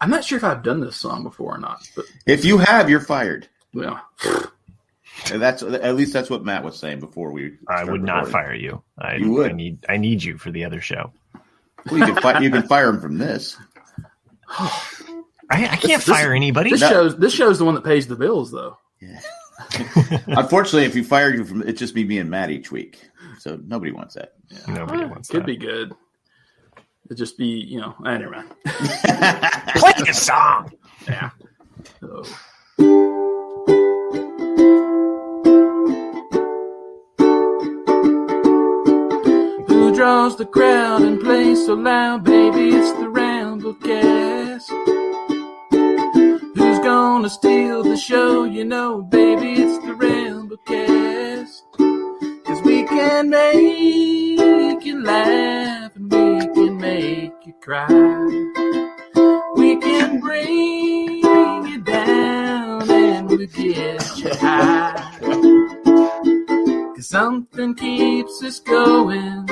I'm not sure if I've done this song before or not. But if you have, you're fired. Yeah. And that's at least that's what Matt was saying before we. I would not fire you. You would. I need you for the other show. Well, you can fire him from this. I can't fire anybody. This show's the one that pays the bills, though. Yeah. Unfortunately, if you fire you from, it's just me and Matt each week. So nobody wants that. Yeah. Nobody wants Could that. be good. It'd just be, never mind. Play the song. Yeah. So. Who draws the crowd and plays so loud, baby? It's the Ramblecast. Who's gonna steal the show? Baby, it's the Ramblecast. 'Cause we can make you laugh and we can make you cry. We can bring you down and we'll get you high. 'Cause something keeps us going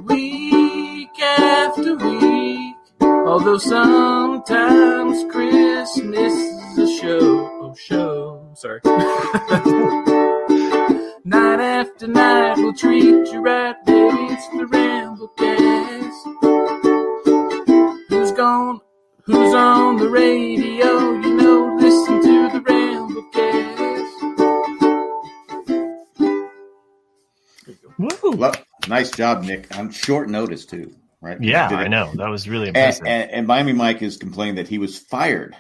week after week. Although sometimes Christmas is a show. Sorry. Night after night we'll treat you right, baby. It's the Ramblecast. Who's on the radio? Listen to the Ramblecast. Woo. Well, nice job, Nick. On short notice too, right? Yeah, I know. That was really impressive. And Miami Mike is complaining that he was fired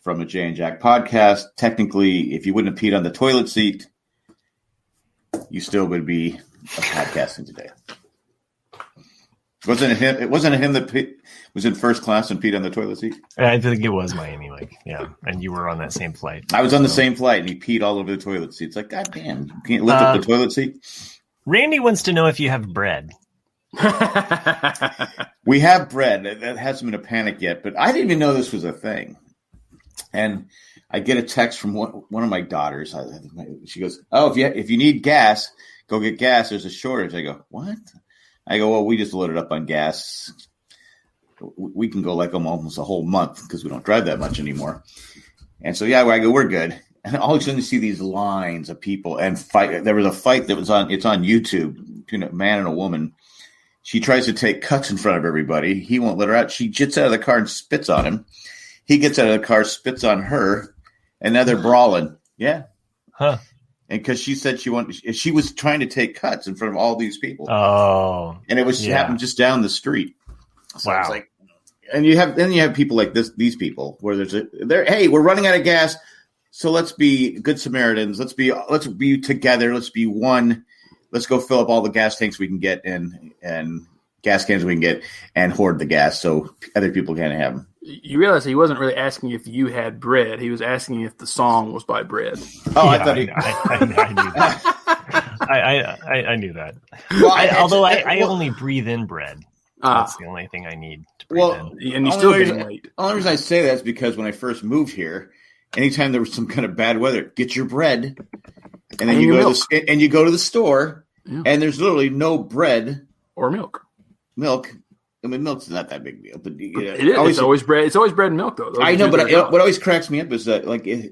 from a Jay and Jack podcast. Technically, if you wouldn't have peed on the toilet seat, you still would be podcasting today. It wasn't him that was in first class and peed on the toilet seat. I think it was Miami Mike. Yeah, and you were on that same flight. I was on the same flight, and he peed all over the toilet seat. It's like, God damn, you can't lift up the toilet seat? Randy wants to know if you have bread. We have bread. That hasn't been a panic yet, but I didn't even know this was a thing. And I get a text from one of my daughters. She goes, "Oh, if you need gas, go get gas. There's a shortage." I go, "What?" I go, "Well, we just loaded up on gas. We can go like almost a whole month because we don't drive that much anymore." And so, I go, "We're good." And all of a sudden, you see these lines of people and fight. There was a fight that was it's on YouTube between a man and a woman. She tries to take cuts in front of everybody. He won't let her out. She gets out of the car and spits on him. He gets out of the car, spits on her, and now they're brawling. Yeah. Huh. And because she said she was trying to take cuts in front of all these people. Oh. And it happened just down the street. So wow. It's like, and you have people like these people where hey, we're running out of gas. So let's be good Samaritans. Let's be together. Let's be one. Let's go fill up all the gas tanks we can get and gas cans we can get and hoard the gas so other people can't have them. You realize he wasn't really asking if you had bread. He was asking if the song was by bread. Oh, yeah, I thought I knew that. I knew that. Well, I only breathe in bread. That's the only thing I need to breathe in. And you're still getting late. The only reason I say that is because when I first moved here, anytime there was some kind of bad weather, get your bread, and then you go to the store, and there's literally no bread or milk. I mean, milk's not that big deal, but it is. It's always bread. It's always bread and milk, though. I know, but what always cracks me up is that,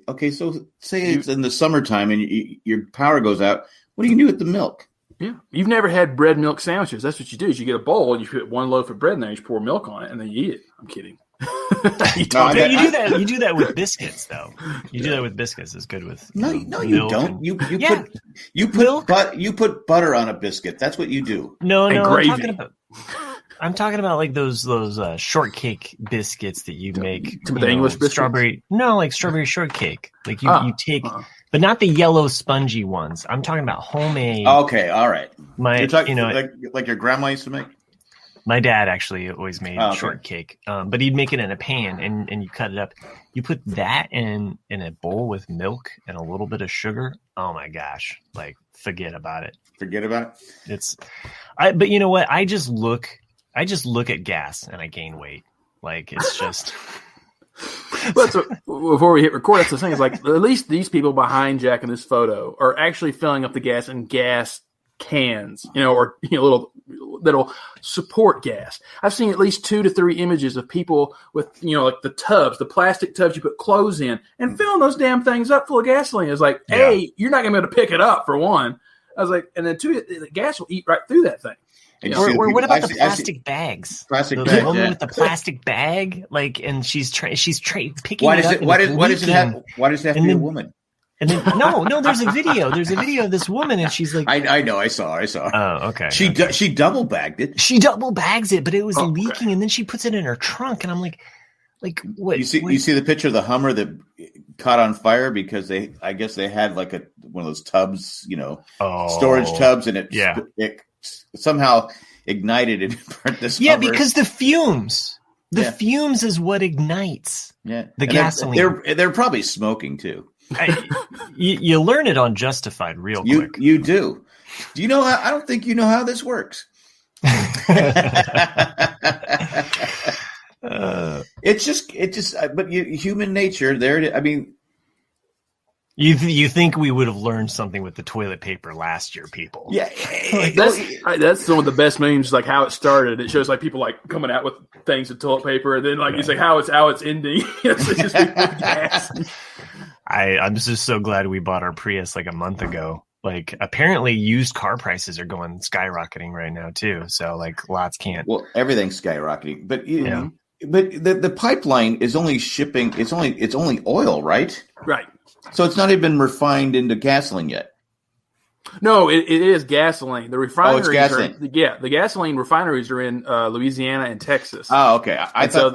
okay, so say it's in the summertime and your power goes out. What do you do with the milk? Yeah, you've never had bread milk sandwiches. That's what you do. Is you get a bowl and you put one loaf of bread in there, and you pour milk on it, and then you eat it. I'm kidding. You do that. You do that with biscuits, though. You do that with biscuits. It's good with no, you don't. You put butter on a biscuit. That's what you do. No. I'm talking about like those shortcake biscuits that you make. The English biscuits? Strawberry shortcake. Like you take, but not the yellow spongy ones. I'm talking about homemade. Okay, all right. You're talking, like your grandma used to make. My dad actually always made shortcake, but he'd make it in a pan and you cut it up. You put that in a bowl with milk and a little bit of sugar. Oh my gosh! Like forget about it. Forget about it. But you know what? I just look at gas and I gain weight. Like it's just. Before we hit record, that's the thing. Is like at least these people behind Jack in this photo are actually filling up the gas, and gas cans, or little that'll support gas. I've seen at least 2 to 3 images of people with like the tubs, the plastic tubs you put clothes in, and filling those damn things up full of gasoline. It's like, hey, you're not gonna be able to pick it up for one. I was like, and then 2, the gas will eat right through that thing. Or what about the plastic bags? Plastic the bag, woman with the plastic bag, and she's picking why it does up. It? Why does it have? Why does it have to be a woman? And then no, there's a video. There's a video of this woman, and she's like, I know, I saw. Oh, okay. She double bagged it. She double bags it, but it was leaking, and then she puts it in her trunk, and I'm like what? You see the picture of the Hummer that caught on fire because I guess they had like one of those tubs, storage tubs, and it somehow ignited and burnt this. Yeah, Hummer. because the fumes. The fumes is what ignites. Yeah, the gasoline. They're probably smoking too. You learn it on Justified real quick. You do. Do you know? I don't think you know how this works. It's just. But human nature. There. I mean, you think we would have learned something with the toilet paper last year, people? Yeah, that's some of the best memes. Like how it started. It shows like people like coming out with things of toilet paper, and then like you say how it's ending. It's just people with gas. I'm just so glad we bought our Prius like a month ago. Like apparently used car prices are going skyrocketing right now too. So like lots can't. Well, everything's skyrocketing, but but the pipeline is only shipping. It's only oil, right? Right. So it's not even refined into gasoline yet. No, it is gasoline. The refineries it's gasoline. The gasoline refineries are in Louisiana and Texas. Oh, okay. I thought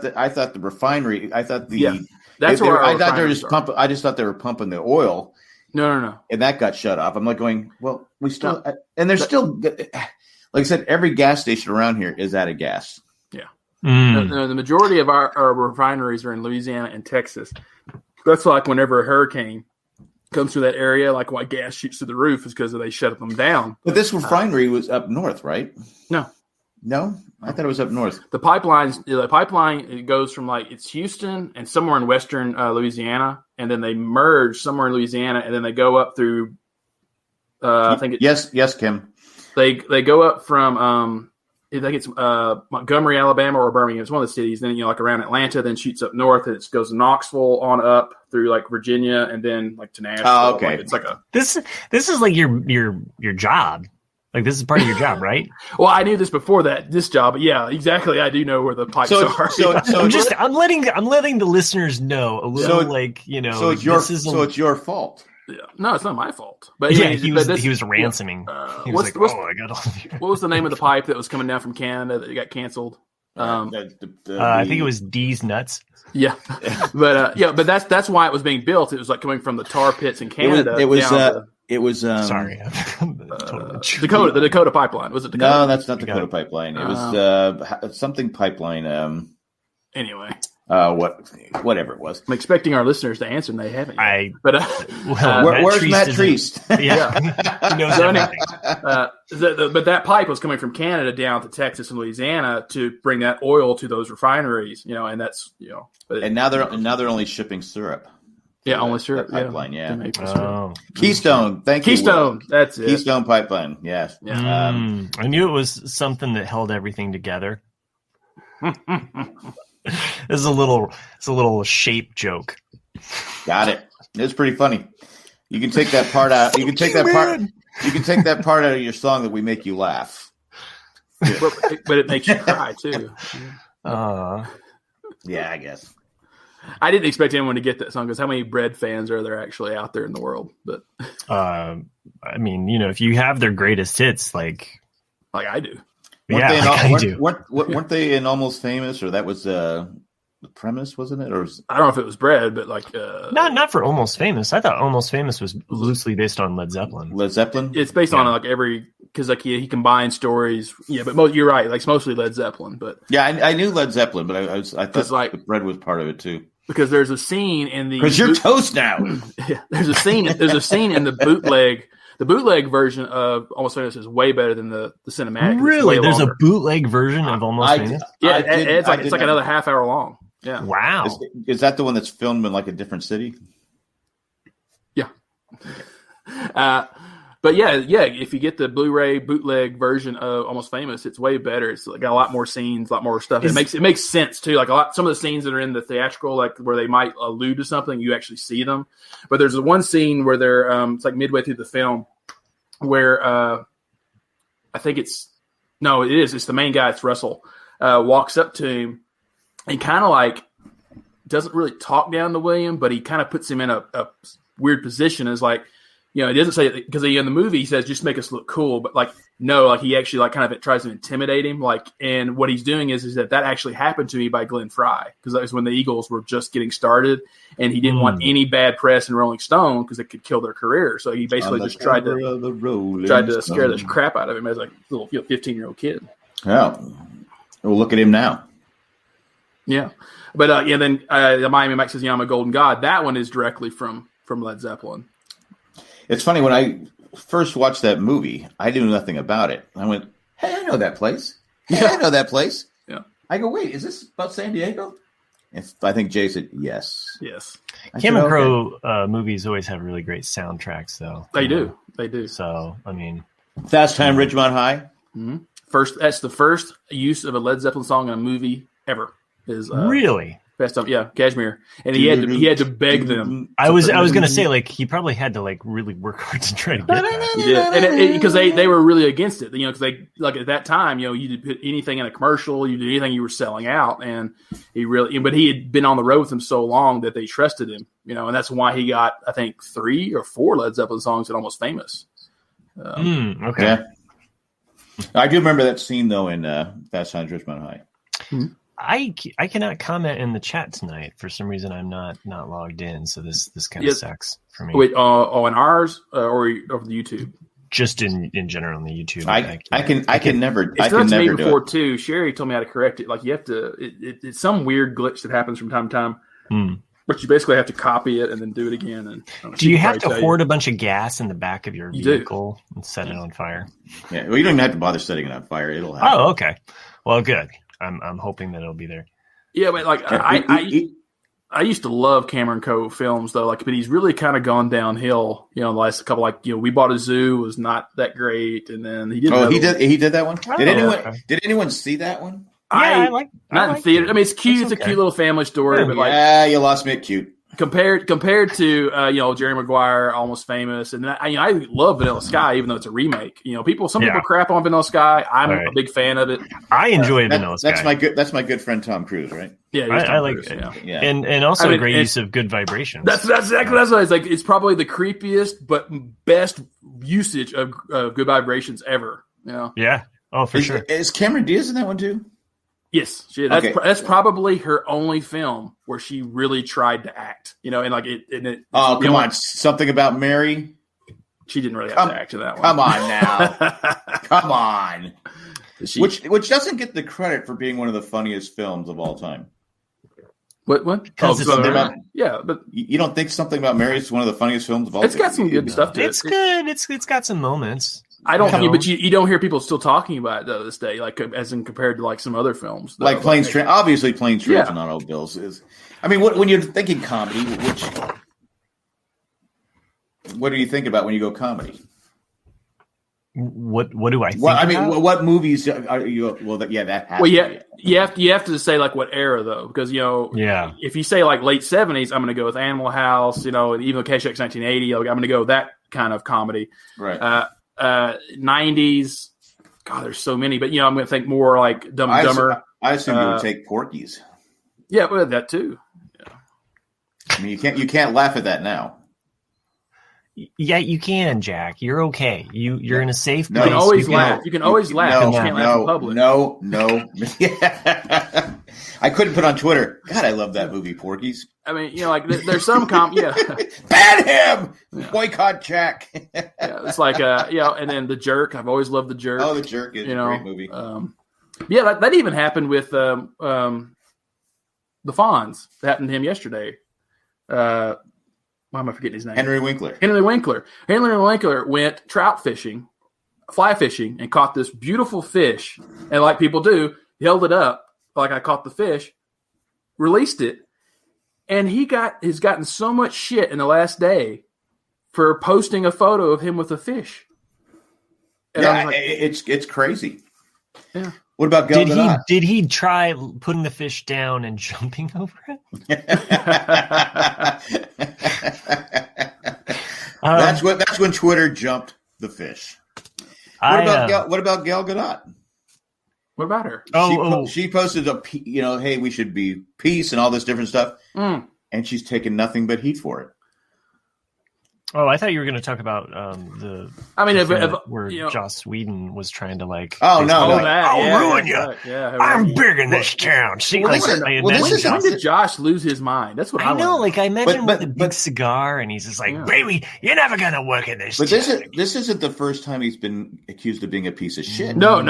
the refinery. I thought the that's where I thought they were just pumping. I just thought they were pumping the oil. No. And that got shut off. I'm like going, well, we still, and there's still, like I said, every gas station around here is out of gas. Yeah. The majority of our refineries are in Louisiana and Texas. That's like whenever a hurricane comes through that area, like why gas shoots through the roof is because they shut them down. But this refinery was up north, right? No, I thought it was up north. The pipeline it goes from it's Houston and somewhere in western Louisiana, and then they merge somewhere in Louisiana, and then they go up through. I think yes, Kim. They go up from I think it's Montgomery, Alabama, or Birmingham. It's one of the cities. Then like around Atlanta, then shoots up north, and it goes to Knoxville on up through like Virginia, and then like to Nashville. Oh, okay. It's like this is like your job. Like this is part of your job, right? Well, I knew this before this job, but yeah, exactly. I do know where the pipes are. I'm letting the listeners know a little, So it's your fault. Yeah. No, it's not my fault. But he was ransoming. He was I got all of you. What was the name of the pipe that was coming down from Canada that got canceled? I think it was D's nuts. Yeah, but that's why it was being built. It was like coming from the tar pits in Canada. It was sorry, the Dakota pipeline. Was it Dakota? No, that's not Dakota pipeline. It was something pipeline. Anyway, whatever it was. I'm expecting our listeners to answer, and they haven't yet. Where's Matt Treist? Yeah, he knows everything. But that pipe was coming from Canada down to Texas and Louisiana to bring that oil to those refineries. And that's And now they're only shipping syrup. Yeah, only syrup pipeline. Yeah. Oh. Keystone. Thank you. Keystone. That's it. Keystone pipeline. Yes. Yeah. I knew it was something that held everything together. It's a little shape joke. Got it. It's pretty funny. You can take that part out. You can take that part out of your song that we make you laugh. But it makes you cry too. Yeah, I guess. I didn't expect anyone to get that song because how many Bread fans are there actually out there in the world? But I mean, if you have their greatest hits, like I do. Weren't they in Almost Famous, or that was the premise, wasn't it? Or I don't know if it was Bread, but not for Almost Famous. I thought Almost Famous was loosely based on Led Zeppelin. Led Zeppelin. It's based on because he combines stories. Yeah, but you're right. Like it's mostly Led Zeppelin, but yeah, I knew Led Zeppelin, but I thought the Bread was part of it too. Because there's a scene in the because you're toast now. Yeah, there's a scene in the bootleg. The bootleg version of Almost Famous is way better than the cinematic. Really? There's a bootleg version of Almost Famous? Yeah, it's like another half hour long. Yeah. Wow. Is that the one that's filmed in like a different city? Yeah. But yeah, if you get the Blu-ray bootleg version of Almost Famous, it's way better. It's got a lot more scenes, a lot more stuff. It makes sense too. Like some of the scenes that are in the theatrical, like where they might allude to something, you actually see them. But there's one scene where they're it's like midway through the film where I think it's the main guy. It's Russell walks up to him and kind of like doesn't really talk down to William, but he kind of puts him in a weird position as like. He doesn't say it because in the movie he says just make us look cool, but like no, like he actually like kind of tries to intimidate him. Like, and what he's doing is that actually happened to me by Glenn Frey because that was when the Eagles were just getting started, and he didn't want any bad press in Rolling Stone because it could kill their career. So he basically just tried to scare the crap out of him as like a little 15-year-old kid. Yeah, well, look at him now. Yeah, but then the Miami Mike says, "I'm a Golden God." That one is directly from Led Zeppelin. It's funny, when I first watched that movie, I knew nothing about it. I went, hey, I know that place. Hey, I know that place. Yeah. I go, wait, is this about San Diego? And I think Jay said, yes. Yes. Cameron Crowe movies always have really great soundtracks, though. They do. So, I mean. Fast Time Ridgemont High? Mm-hmm. That's the first use of a Led Zeppelin song in a movie ever. Really? Fast Time, Kashmir, and he had to beg them. I was going to say, like, he probably had to like really work hard to try to get that. He did, and because they were really against it, because they like at that time, you did put anything in a commercial, you did anything you were selling out, and but he had been on the road with them so long that they trusted him, and that's why he got I think 3 or 4 Led Zeppelin songs at Almost Famous. Okay, yeah. I do remember that scene though in Fast Times at Ridgemont High. Mm-hmm. I cannot comment in the chat tonight for some reason. I'm not logged in, so this kind of sucks for me. Wait, on ours or over the YouTube? Just in general on the YouTube. I can never. It's done to me before too. Sherry told me how to correct it. Like you have to. It's some weird glitch that happens from time to time. But you basically have to copy it and then do it again. And do you have to hoard a bunch of gas in the back of your vehicle and set it on fire? Yeah, well, you don't even have to bother setting it on fire. It'll happen. Oh, okay. Well, good. I'm hoping that it'll be there. Yeah, but like I used to love Cameron Crowe films though, but he's really kind of gone downhill. The last couple, We Bought a Zoo was not that great, and then he did. Oh, he did that one. Did anyone see that one? I like not in theater. I mean, it's cute. It's a cute little family story, but you lost me at cute. Compared to Jerry Maguire, Almost Famous, and I love Vanilla Sky, even though it's a remake. Some people crap on Vanilla Sky. I'm a big fan of it. I enjoy Vanilla Sky. That's my good friend Tom Cruise, right? Yeah, I like it. Yeah. And also a great use of good vibrations. That's exactly what it's like. It's probably the creepiest but best usage of good vibrations ever. Yeah. Oh, for sure. Is Cameron Diaz in that one too? Yes, that's probably her only film where she really tried to act. And like it. Oh, come on! Something About Mary. She didn't really have to act in that one. Come on now, come on. Which doesn't get the credit for being one of the funniest films of all time. What? Yeah, but you don't think Something About Mary is one of the funniest films of all time? It's got some good stuff to it. It's good. It's got some moments. I don't, but you don't hear people still talking about it though this day, like as in compared to like some other films, though. Like Planes, Trains. Obviously, Planes, Trains, and Automobiles is. I mean, when you're thinking comedy, what do you think about when you go comedy? What do I think? Well, I mean, what movies are you? Well, that happens. Well, you have to say like what era though, because if you say like late 70s, I'm going to go with Animal House, and even Caddyshack's 1980, I'm going to go with that kind of comedy, right? 90s, God, there's so many, but I'm going to think more like Dumb and Dumber. I assume you would take Porky's. Yeah, well, that too. Yeah. I mean, you can't laugh at that now. Yeah, you can, Jack. You're okay. You're in a safe place. You can always laugh. You can always laugh. You can't laugh in public. No. I couldn't put on Twitter, God, I love that movie, Porky's. I mean, there's some ban him! Yeah. Boycott Jack. Yeah, it's like, and then The Jerk. I've always loved The Jerk. Oh, The Jerk is a great movie. That even happened with the Fonz. That happened to him yesterday. Why am I forgetting his name? Henry Winkler. Henry Winkler went trout fishing, fly fishing, and caught this beautiful fish. And like people do, held it up like I caught the fish, released it, and has gotten so much shit in the last day for posting a photo of him with a fish. And yeah, I was like, it's crazy. Yeah. What about Gal Gadot? Did he try putting the fish down and jumping over it? That's when Twitter jumped the fish. What about Gal Gadot? What about her? She posted hey, we should be peace and all this different stuff, and she's taken nothing but heat for it. Oh, I thought you were going to talk about where Joss Whedon was trying to Oh no! I'll ruin you. Yeah, I'm big in this town. See, when did Josh lose his mind? That's what I know. want. Like I imagine with a big cigar, and he's just like, "Baby, you're never going to work in this." But this isn't the first time he's been accused of being a piece of shit. No.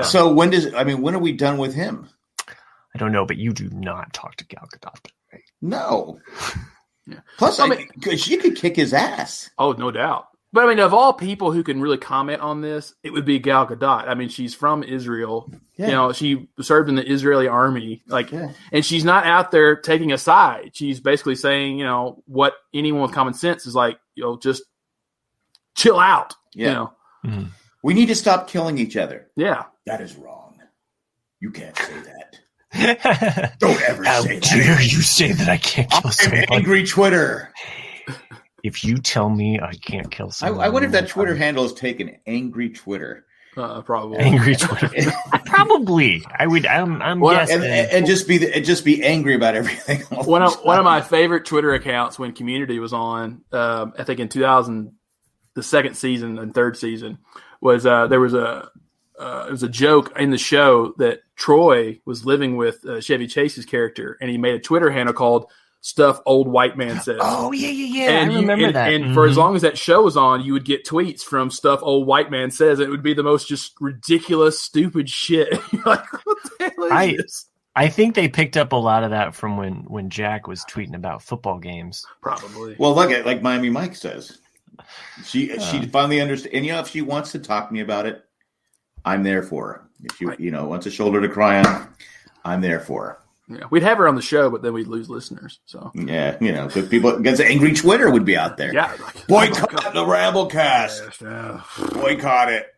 So when are we done with him? I don't know, but you do not talk to Gal Gadot, right? No. Yeah. Plus, she could kick his ass. Oh, no doubt. But I mean, of all people who can really comment on this, it would be Gal Gadot. I mean, she's from Israel. Yeah. She served in the Israeli army. And she's not out there taking a side. She's basically saying, what anyone with common sense is like, just chill out. Yeah. Mm-hmm. We need to stop killing each other. Yeah. That is wrong. You can't say that. Don't ever say that. How dare you say that I can't kill someone? I'm angry Twitter. If you tell me I can't kill someone. I wonder if that Twitter handle is taken angry Twitter. Probably. Angry Twitter. Probably. I'm guessing. And just be angry about everything. One of my favorite Twitter accounts when Community was on, I think in 2000, the second season and third season, was there was a joke in the show that Troy was living with Chevy Chase's character, and he made a Twitter handle called "Stuff Old White Man Says." Oh yeah. And I remember that. And for as long as that show was on, you would get tweets from "Stuff Old White Man Says." It would be the most just ridiculous, stupid shit. You're like, what the hell is this? I think they picked up a lot of that from when Jack was tweeting about football games. Probably. Well, look at like Miami Mike says. She finally understands, and if she wants to talk to me about it, I'm there for her. If she, wants a shoulder to cry on, I'm there for her. Yeah, we'd have her on the show, but then we'd lose listeners. So yeah, because people against angry Twitter would be out there. Yeah, boycott the Ramblecast. Yeah. Boycott it.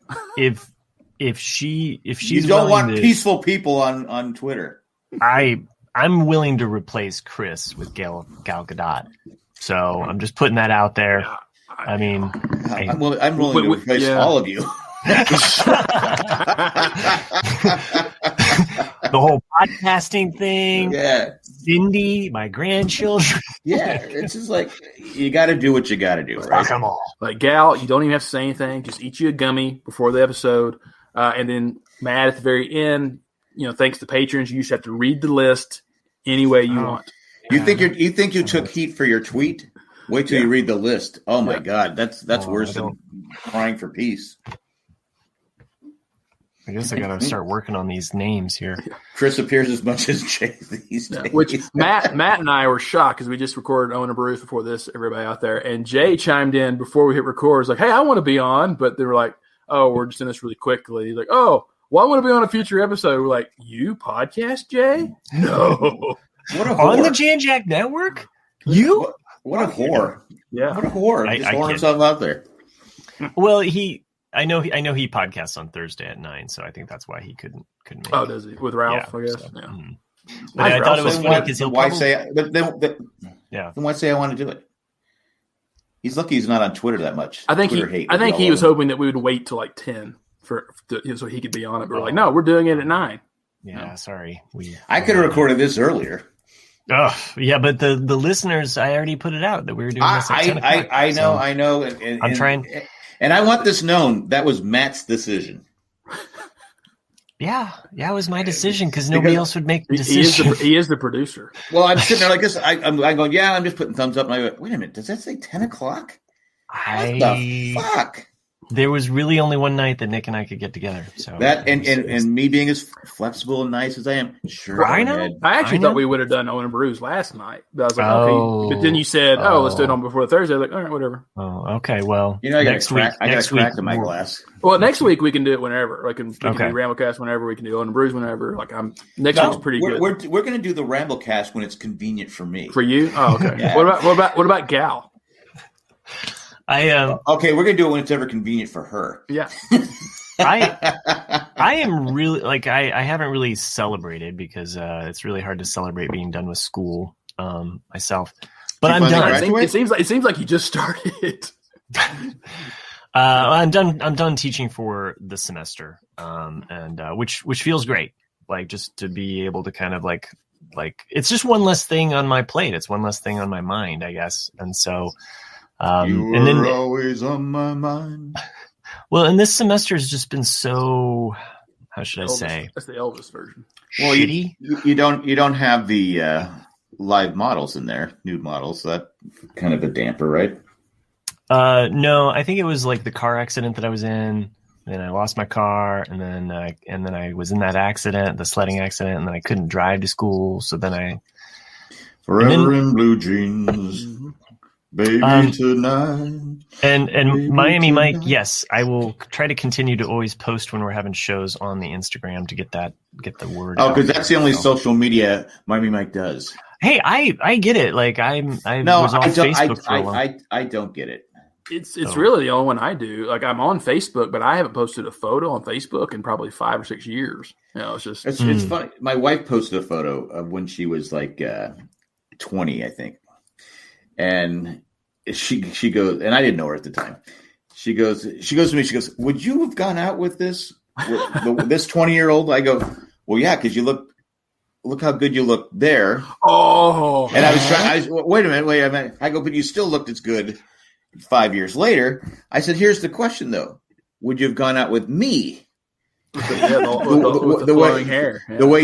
If she's you don't want peaceful people on Twitter. I'm willing to replace Chris with Gal Gadot. So I'm just putting that out there. Yeah, I'm willing to replace all of you. The whole podcasting thing. Yeah. Cindy, my grandchildren. Yeah. It's just like, you got to do what you got to do, right? Come on. Like, Gal, you don't even have to say anything. Just eat you a gummy before the episode. And then Matt at the very end, thanks to patrons, you just have to read the list any way you want. You think you took heat for your tweet? Wait till you read the list. Oh my God. That's worse than crying for peace. I guess I got to start working on these names here. Chris appears as much as Jay these days. Which Matt and I were shocked because we just recorded Owen and Bruce before this, everybody out there. And Jay chimed in before we hit record. Was like, hey, I want to be on. But they were like, oh, we're just in this really quickly. He's like, oh, well, I want to be on a future episode. We're like, you podcast, Jay? No. What a whore. On the Jan Jack Network? You? What a whore. Yeah. What a whore. Just whore himself out there. Well, I know he podcasts on Thursday at 9, so I think that's why he couldn't make it. Oh, does he? With Ralph, I guess. So, yeah. But I thought it was funny because why say I want to do it? He's lucky he's not on Twitter that much. I think he was hoping that we would wait till like 10 so he could be on it. But we're like, no, we're doing it at 9. Yeah, sorry. I could have recorded this earlier. Oh, yeah, but the listeners, I already put it out that we were doing this at 10 o'clock. I know. And I'm trying. And I want this known. That was Matt's decision. Yeah, it was my decision because nobody else would make the decision. He is the producer. Well, I'm sitting there like this. I'm going, yeah, I'm just putting thumbs up. And I go, wait a minute, does that say 10 o'clock? What the fuck? There was really only one night that Nick and I could get together. So that and me being as flexible and nice as I am, sure. I know. I actually thought we would have done Owen and Bruce last night. But I was like, okay. But then you said, let's do it on before Thursday. I was like, all right, whatever. Oh, okay. Well, I got a crack in my glass. Well, next week we can do it whenever. We can do Ramblecast whenever. We can do Owen and Bruce whenever. Next week's pretty good. We're going to do the Ramblecast when it's convenient for me. For you? Oh, okay. Yeah. What about Gal? Okay, we're gonna do it when it's ever convenient for her. Yeah. I am really like I haven't really celebrated because it's really hard to celebrate being done with school myself. But I'm done. It seems like you just started. I'm done teaching for the semester, and which feels great. Like just to be able to kind of like it's just one less thing on my plate. It's one less thing on my mind, I guess. And so, you were always on my mind. Well, and this semester has just been so. How should I say? That's the Elvis version. Well, shitty. You don't have the live models in there, nude models. So that kind of a damper, right? No, I think it was like the car accident that I was in. Then I lost my car, and then I was in that accident, the sledding accident, and then I couldn't drive to school. So then I forever in blue jeans, baby tonight. And baby Miami tonight. Mike, yes, I will try to continue to always post when we're having shows on the Instagram to get the word. Oh, because that's the only social media Miami Mike does. Hey, I get it. Like I was on Facebook for a while. I don't get it. It's really the only one I do. Like I'm on Facebook, but I haven't posted a photo on Facebook in probably 5 or 6 years. It's just it's funny. My wife posted a photo of when she was like 20, I think, and she goes, and I didn't know her at the time. She goes to me. She goes, "Would you have gone out with this 20-year-old?" I go, "Well, yeah, because you look how good you look there." Oh, and I was trying. Wait a minute. I go, but you still looked as good 5 years later. I said, "Here's the question, though: would you have gone out with me?" With the flowing hair, yeah. the way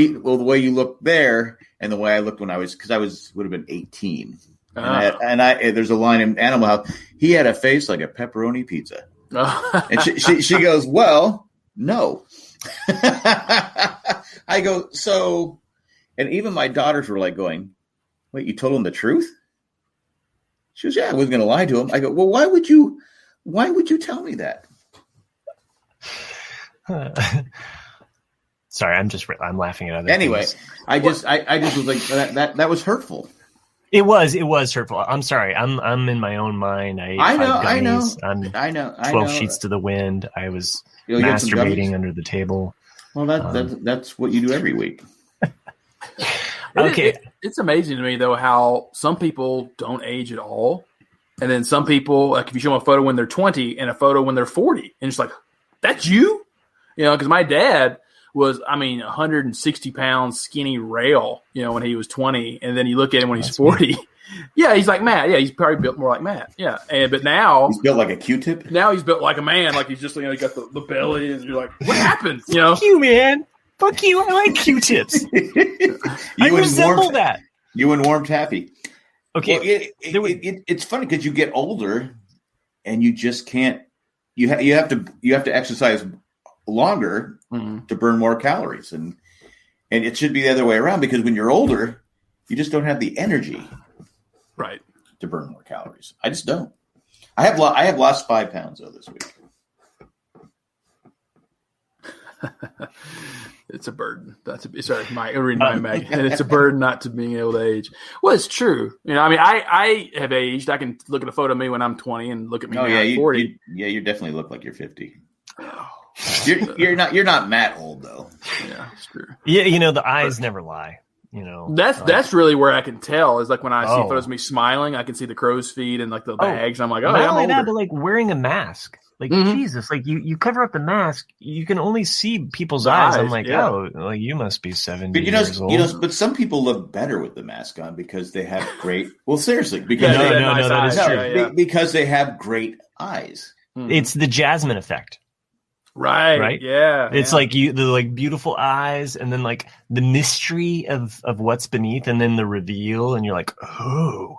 you look there, and the way I looked when I would have been 18. And there's a line in Animal House. He had a face like a pepperoni pizza, and she goes, "Well, no." I go, so, and even my daughters were like going, "Wait, you told him the truth?" She goes, "Yeah, I wasn't going to lie to him." I go, "Well, why would you tell me that?" Sorry, I'm laughing at other anyway, things. I just was like that was hurtful. It was hurtful. I'm sorry. I'm in my own mind. I know. I'm 12 sheets to the wind. I was masturbating under the table. Well, that's what you do every week. Okay. It's amazing to me though how some people don't age at all, and then some people, like if you show them a photo when they're 20 and a photo when they're 40, and it's like, that's you, because my dad was, 160 pounds, skinny rail, when he was 20, and then you look at him when he's 40. Yeah, he's like Matt. Yeah, he's probably built more like Matt. Yeah, but now he's built like a Q-tip. Now he's built like a man. Like he's just, he got the belly, and you're like, what happened? Fuck you, man. Fuck you. I like Q-tips. I resemble that. You and warm taffy. Okay. Well, it's funny because you get older, and you just can't. You have to exercise longer to burn more calories, and it should be the other way around, because when you're older, you just don't have the energy, right, to burn more calories. I just don't. I have lost 5 pounds though this week. It's a burden. Reading my mag. It's a burden not to being able to age. Well, it's true. I have aged. I can look at a photo of me when I'm 20 and look at me now at 40. You definitely look like you're 50. You're not Matt old though. Yeah, it's true. Yeah, the eyes never lie. That's really where I can tell is like when I see photos of me smiling, I can see the crow's feet and like the bags. I'm like, oh, I'm older. That, but like wearing a mask. Like, Jesus, like you cover up the mask, you can only see people's eyes. I'm like, you must be 70 years old. But some people look better with the mask on because they have great. Well, seriously, because that is true. Because they have great eyes. It's the Jasmine effect. Right. Yeah. It's like the like beautiful eyes, and then like the mystery of what's beneath, and then the reveal, and you're like, oh,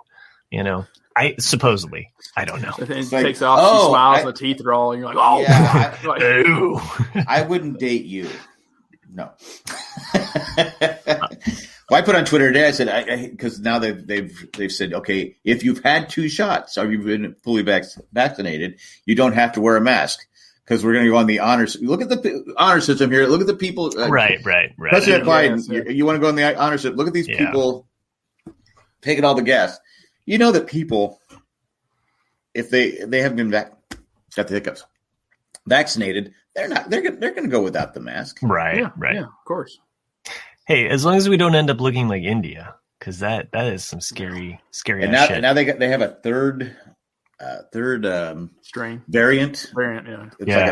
I supposedly, I don't know. And then takes off, she smiles, and the teeth are all, and you're like, oh, yeah, I wouldn't date you. No. Well, I put on Twitter today, I said, because now they've said, okay, if you've had 2 shots or you've been fully vaccinated, you don't have to wear a mask. Because we're going to go on the honors. Look at the honor system here. Look at the people. Right. President Biden, you want to go on the honor system. Look at these people taking all the gas. You know that people if they haven't been got the hiccups, vaccinated, they're going to go without the mask. Right. Yeah, of course. Hey, as long as we don't end up looking like India, because that is some scary And shit. now they have a third Strain variant. Yeah.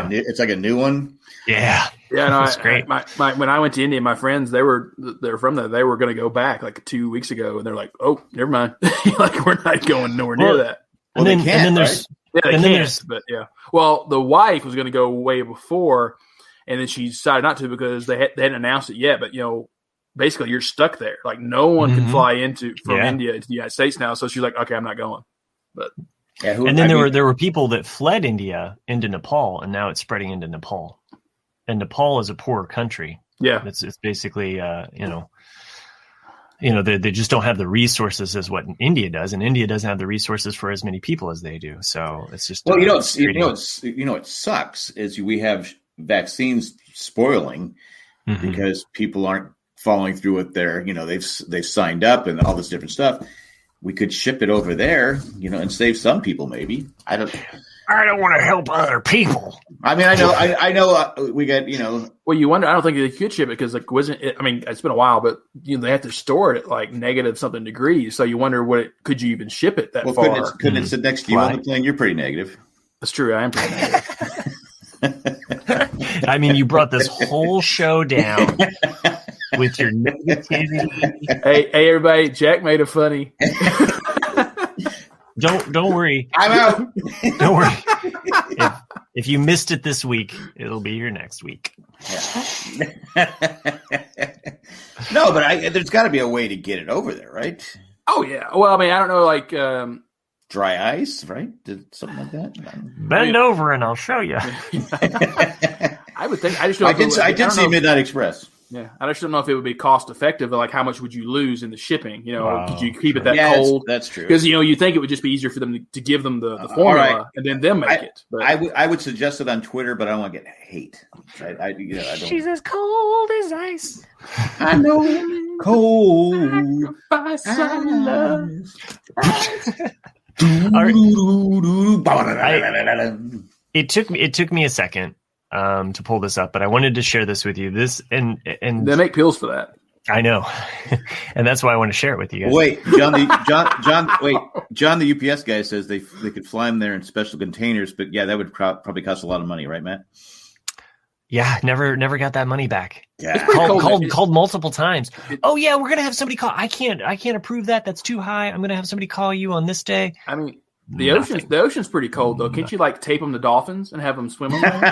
It's like a new one. Yeah. Yeah, no, That's great. When I went to India, my friends they're from there. They were going to go back like 2 weeks ago, and they're like, "Oh, never mind. Like we're not going nowhere near that." Well, and then there's but yeah. Well, the wife was going to go way before, and then she decided not to because they hadn't announced it yet. But basically, you're stuck there. Like no one can fly from India into the United States now. So she's like, "Okay, I'm not going." But and then there were people that fled India into Nepal, and now it's spreading into Nepal. And Nepal is a poor country. Yeah, it's basically they just don't have the resources as what India does, and India doesn't have the resources for as many people as they do. So it's just it sucks is we have vaccines spoiling because people aren't following through with their they've signed up and all this different stuff. We could ship it over there, and save some people. Maybe I don't want to help other people. I mean, I know. We got Well, you wonder. I don't think they could ship it because wasn't it? I mean, it's been a while, but they have to store it at like negative something degrees. So you wonder could you even ship it that far? Couldn't it sit next to you on the plane? You're pretty negative. That's true. I am pretty negative. I mean, you brought this whole show down with your negativity. Hey, everybody! Jack made it funny. Don't worry. I'm out. Don't worry. If you missed it this week, it'll be here next week. Yeah. No, but there's got to be a way to get it over there, right? Oh yeah. Well, I mean, I don't know, like dry ice, right? Something like that. Bend over and I'll show you. I would think. I just don't. I did see Midnight Express. Yeah, I just don't know if it would be cost effective. Like, how much would you lose in the shipping? Could you keep it that cold? That's true. Because you think it would just be easier for them to give them the formula and then them make it. But I would suggest it on Twitter, but I don't want to get hate. I don't. She's as cold as ice. I know, cold. It took me a second to pull this up, but I wanted to share this with you. This and they make pills for that. I know, and that's why I want to share it with you guys. Wait, John, the UPS guy says they could fly them there in special containers, but yeah, that would probably cost a lot of money, right, Matt? Yeah, never got that money back. Yeah, called multiple times. Oh yeah, we're gonna have somebody call. I can't approve that. That's too high. I'm gonna have somebody call you on this day. I mean, the ocean's pretty cold though. Can't you tape them to dolphins and have them swim them?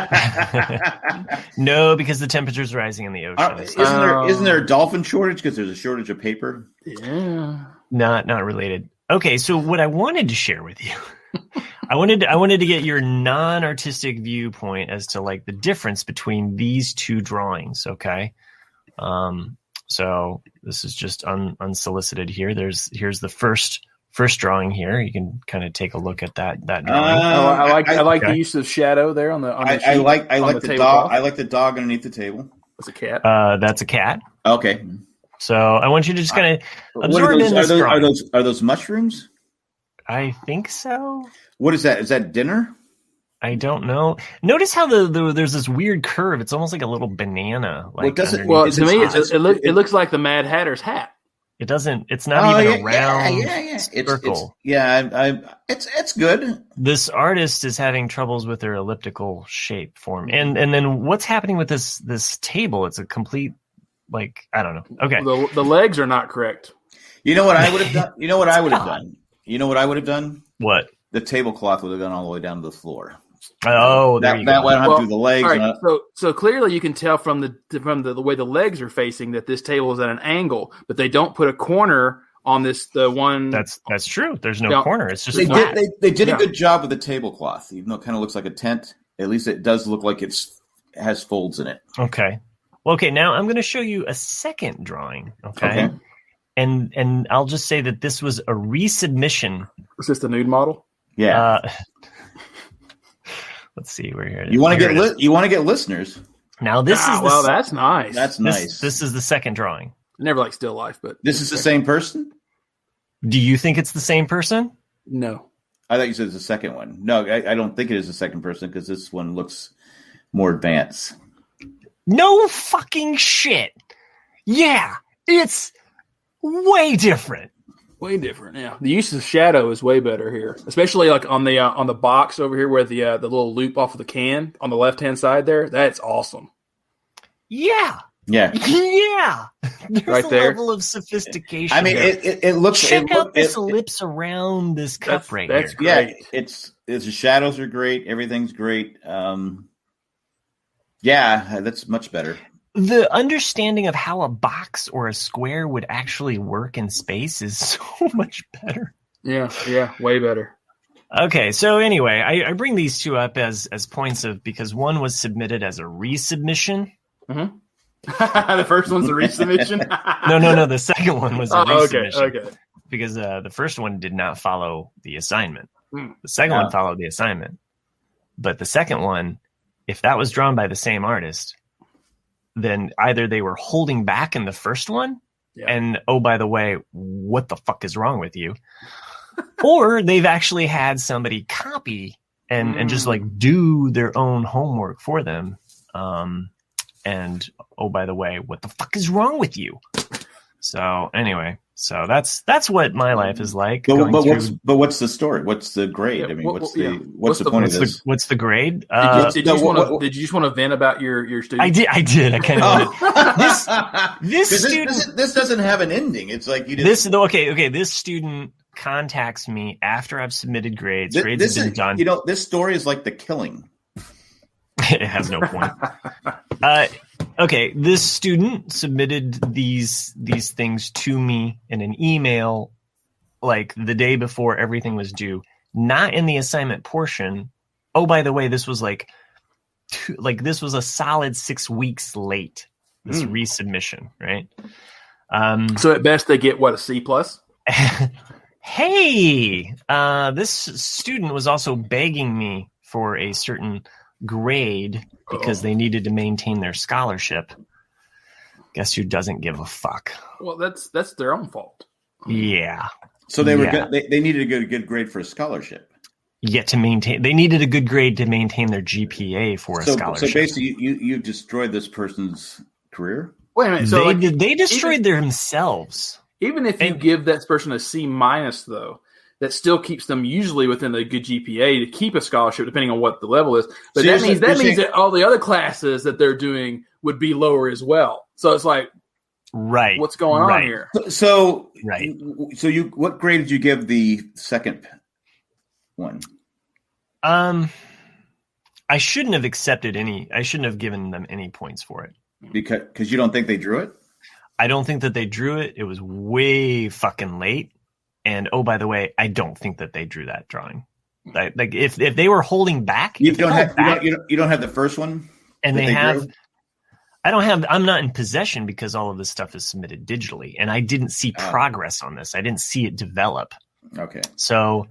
No, because the temperature's rising in the ocean. Isn't there a dolphin shortage because there's a shortage of paper? Yeah, not related. Okay, so what I wanted to share with you. I wanted to get your non-artistic viewpoint as to the difference between these two drawings. Okay, so this is just unsolicited here. Here's the first drawing here. You can kind of take a look at that drawing. I like the use of shadow there on the. I like the dog. I like the dog underneath the table. That's a cat. That's a cat. Okay. So I want you to just kind of absorb in this drawing. Are those mushrooms? I think so. What is that? Is that dinner? I don't know. Notice how there's this weird curve. It's almost like a little banana. To me, it looks like the Mad Hatter's hat. It doesn't. It's not even a round circle. It's good. This artist is having troubles with their elliptical shape form, and then what's happening with this table? It's a complete I don't know. Okay, the legs are not correct. You know what I would have done? You know what I would have done? What? The tablecloth would have gone all the way down to the floor. Oh, that way I don't have to do the legs. All right, so clearly you can tell from the way the legs are facing that this table is at an angle, but they don't put a corner on the one. That's true. There's no corner. It's just flat. They did a good job with the tablecloth, even though it kind of looks like a tent. At least it does look like it has folds in it. Okay. Well, okay. Now I'm going to show you a second drawing. Okay. And I'll just say that this was a resubmission. Was this the nude model? Yeah. Let's see. We're here. You want to get listeners. Now this is that's nice. That's nice. This is the second drawing. I never liked still life, but this is the same person. Do you think it's the same person? No. I thought you said it's the second one. No, I don't think it is the second person because this one looks more advanced. No fucking shit. Yeah, it's way different. Way different, yeah. The use of shadow is way better here, especially like on the box over here where the little loop off of the can on the left hand side there. That's awesome. Yeah. Yeah. There's right a there. level of sophistication. I mean, it looks. Check out this ellipse around this cup that's here. great. Yeah, it's the shadows are great. Everything's great. Yeah, that's much better. The understanding of how a box or a square would actually work in space is so much better. Yeah, way better. Okay, so anyway, I bring these two up as points of because one was submitted as a resubmission. Mm-hmm. The first one's a resubmission? No. The second one was a resubmission. Okay. Because the first one did not follow the assignment. Hmm. The second one followed the assignment. But the second one, if that was drawn by the same artist, then either they were holding back in the first one, and oh, by the way, what the fuck is wrong with you? Or they've actually had somebody copy and just like do their own homework for them. And oh, by the way, what the fuck is wrong with you? So anyway, so that's what my life is like. But what's the story? What's the grade? I mean, what's the point of this? What's the grade? Did you just want to vent about your student? I did. I kind of this student. This doesn't have an ending. It's like you did okay. This student contacts me after I've submitted grades. Grades have been done. You know, this story is like The Killing. It has no point. Okay, this student submitted these things to me in an email like the day before everything was due, not in the assignment portion. Oh, by the way, this was this was a solid 6 weeks late, this resubmission, right? So at best they get what, a C+? Hey, this student was also begging me for a certain grade because they needed to maintain their scholarship. Guess who doesn't give a fuck? Well, that's their own fault. Yeah. So they were they needed a good grade for a scholarship. Yeah, they needed a good grade to maintain their GPA for a scholarship. So basically, you destroyed this person's career. Wait a minute. So they destroyed themselves. Even if you give that person a C-, though, that still keeps them usually within a good GPA to keep a scholarship, depending on what the level is. But that means that all the other classes that they're doing would be lower as well. So it's like, right, what's going on here? So right. So what grade did you give the second one? I shouldn't have accepted any. I shouldn't have given them any points for it because you don't think they drew it. I don't think that they drew it. It was way fucking late. And oh, by the way, I don't think that they drew that drawing. Like if they were holding back, you don't have the first one, and they have. Drew? I don't have. I'm not in possession because all of this stuff is submitted digitally, and I didn't see progress on this. I didn't see it develop. Okay. So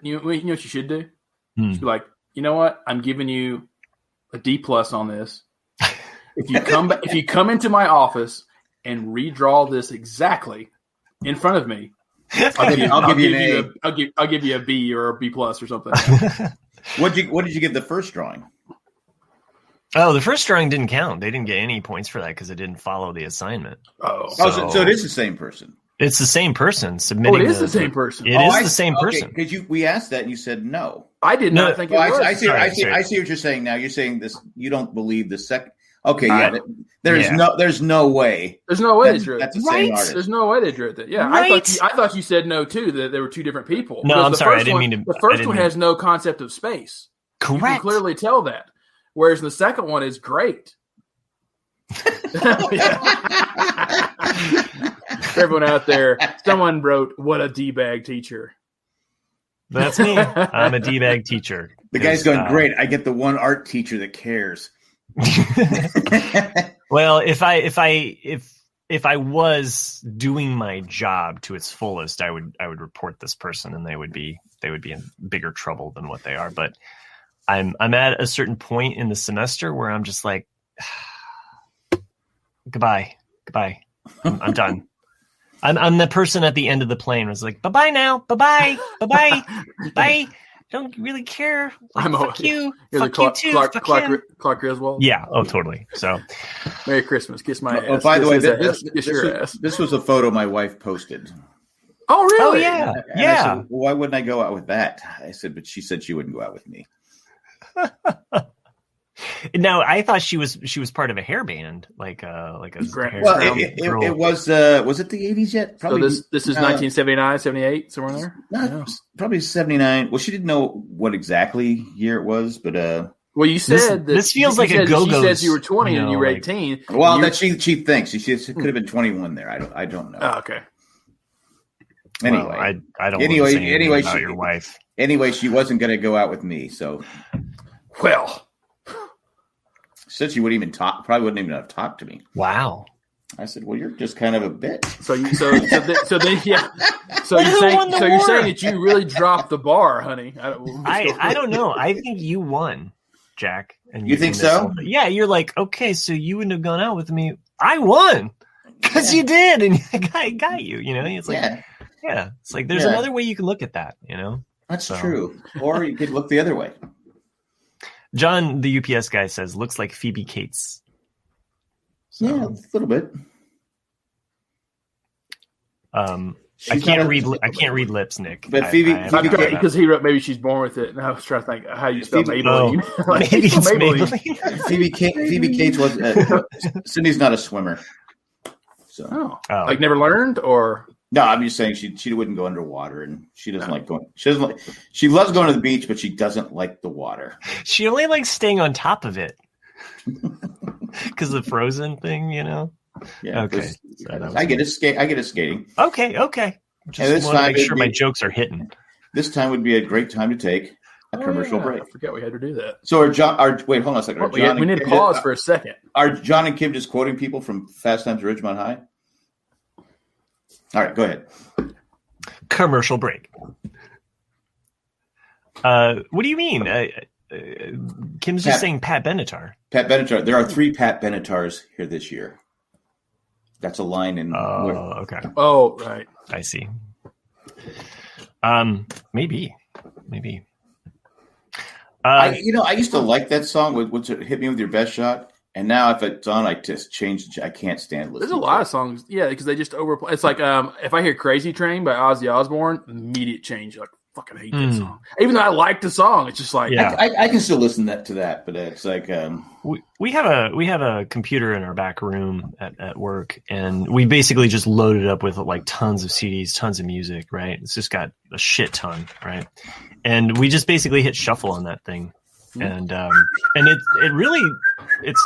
you know what you should do? You should be like, you know what? I'm giving you a D+ on this. If you come into my office and redraw this exactly in front of me, I'll give you a B or a B+ or something. What did you give the first drawing? Oh, the first drawing didn't count. They didn't get any points for that because it didn't follow the assignment. So it is the same person. It's the same person submitting. It is the same person. It is the same person. Because we asked that and you said no. I did not think it was. I see what you're saying now. You're saying this. You don't believe the second. Okay, There's no way. There's no way they drew it. That's the same artist. There's no way they drew it. Yeah, right? I thought you said no too. That there were two different people. No, I'm sorry. I didn't mean to. The first one has no concept of space. Correct. You can clearly tell that. Whereas the second one is great. Everyone out there, someone wrote, "What a d-bag teacher." That's me. I'm a d-bag teacher. The guy's going, great. I get the one art teacher that cares. Well, if I was doing my job to its fullest, I would report this person, and they would be in bigger trouble than what they are. But I'm at a certain point in the semester where I'm just like, goodbye. I'm done. I'm the person at the end of the plane was like, bye now, bye, bye. Don't really care. Like, fuck you. You're fuck the you too. Clark Griswold. Yeah. Oh, totally. So, Merry Christmas. Kiss my ass. Oh, by the way, kiss your ass. This was a photo my wife posted. Oh, really? Oh, yeah. And I said, well, why wouldn't I go out with that? I said, but she said she wouldn't go out with me. Now, I thought she was part of a hair band, like a hair. Well, it was it the 80s yet? Probably. So this is 1979, 78, somewhere there. Probably 79. Well, she didn't know what exactly year it was, but well, you said this feels like a go-go. She said you were 20 and you were 18. Well, that she thinks she could have been 21 there. I don't know. Oh, okay. Anyway, well, I don't. Anyway, about your wife. Anyway, she wasn't going to go out with me, so. Well. Said she wouldn't even talk. Probably wouldn't even have talked to me. Wow. I said, "Well, you're just kind of a bitch." So you're saying that you really dropped the bar, honey. I don't know. I think you won, Jack. And you think so? Yeah, you're like, okay, so you wouldn't have gone out with me. I won because you did, and I got you. You know, it's like, yeah. It's like there's another way you can look at that. You know, that's true. Or you could look the other way. John, the UPS guy, says, looks like Phoebe Cates. So, yeah, a little bit. I can't read lips, Nick. But Phoebe because he wrote maybe she's born with it, and I was trying to think how you spell Maybelline. Maybe it's Maybelline. Phoebe Cates was. Cindy's not a swimmer, so like never learned, or no. I'm just saying she wouldn't go underwater, and she doesn't like going. She loves going to the beach, but she doesn't like the water. She only likes staying on top of it because of the frozen thing, you know. Yeah. Okay. I get it skating. Okay. Just want to make sure my jokes are hitting. This time would be a great time to take a commercial break. I forgot we had to do that. So wait, hold on a second. We need to pause for a second. Are John and Kim just quoting people from Fast Times at Ridgemont High? All right, go ahead. Commercial break. What do you mean? Kim's just saying Pat Benatar. Pat Benatar. There are 3 Pat Benatars here this year. That's a line in. Oh, okay. Oh, right. I see. Maybe. I used to like that song. What's it? Hit Me With Your Best Shot. And now if it's on, I just change. I can't stand listening. There's a lot of songs, because they just overplay. It's like if I hear "Crazy Train" by Ozzy Osbourne, immediate change. Like, fucking hate that song. Even though I like the song, it's just like I can still listen to that, but it's like we have a computer in our back room at work, and we basically just loaded up with like tons of CDs, tons of music. Right, it's just got a shit ton. Right, and we just basically hit shuffle on that thing. And it really it's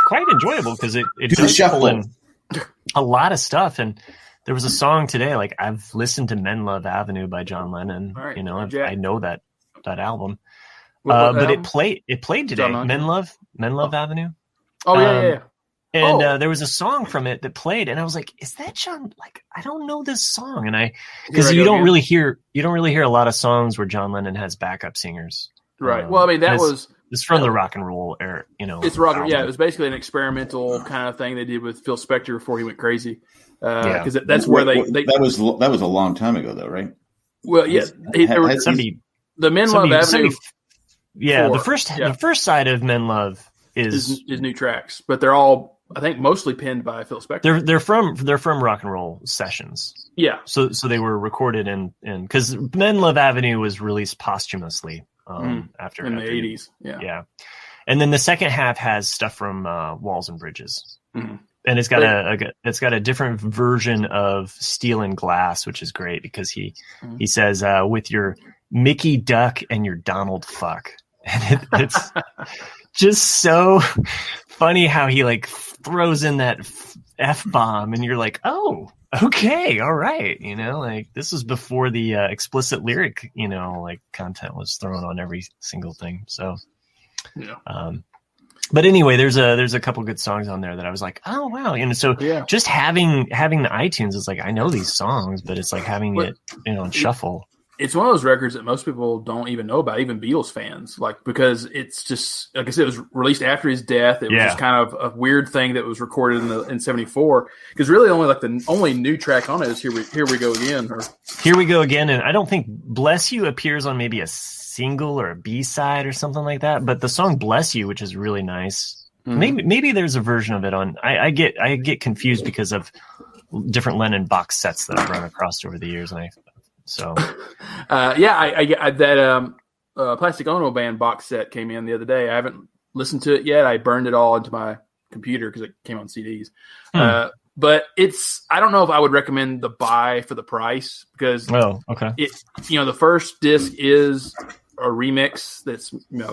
quite enjoyable because it does pull in a lot of stuff. And there was a song today, like I've listened to Men Love Avenue by John Lennon. Right. You know, I know that album. But it played today. Men Love Avenue. Oh yeah. And there was a song from it that played, and I was like, "Is that John?" Like, I don't know this song, and because you don't really hear a lot of songs where John Lennon has backup singers. Right. Well, I mean, it's from the rock and roll era, you know. It's rock. Yeah, it was basically an experimental kind of thing they did with Phil Spector before he went crazy. Because that's where they that was a long time ago, though, right? Well, yeah, the Men Love Avenue. The first side of Men Love is new tracks, but they're all, I think, mostly penned by Phil Spector. They're from rock and roll sessions. Yeah. So they were recorded in because Men Love Avenue was released posthumously. After the 80s, yeah, and then the second half has stuff from Walls and Bridges, and it's got a different version of Steel and Glass, which is great because he says with your Mickey Duck and your Donald Fuck, and it's just so funny how he like throws in that F-bomb, and you're like, oh. Okay, all right. You know, like this was before the explicit lyric, you know, like content was thrown on every single thing. So, but anyway, there's a couple good songs on there that I was like, oh wow, and so just having the iTunes is like I know these songs, but it's like having it, you know, on shuffle. it's one of those records that most people don't even know about, even Beatles fans, like, because it's just, like I said, it was released after his death. It was just kind of a weird thing that was recorded in 74, because really only like the only new track on it is Here We Go Again. Here We Go Again. And I don't think Bless You appears on maybe a single or a B-side or something like that. But the song Bless You, which is really nice. Maybe there's a version of it on, I get confused because of different Lennon box sets that I've run across over the years. And that Plastic Ono Band box set came in the other day. I haven't listened to it yet. I burned it all into my computer because it came on CDs. But I don't know if I would recommend the buy for the price, because the first disc is a remix that's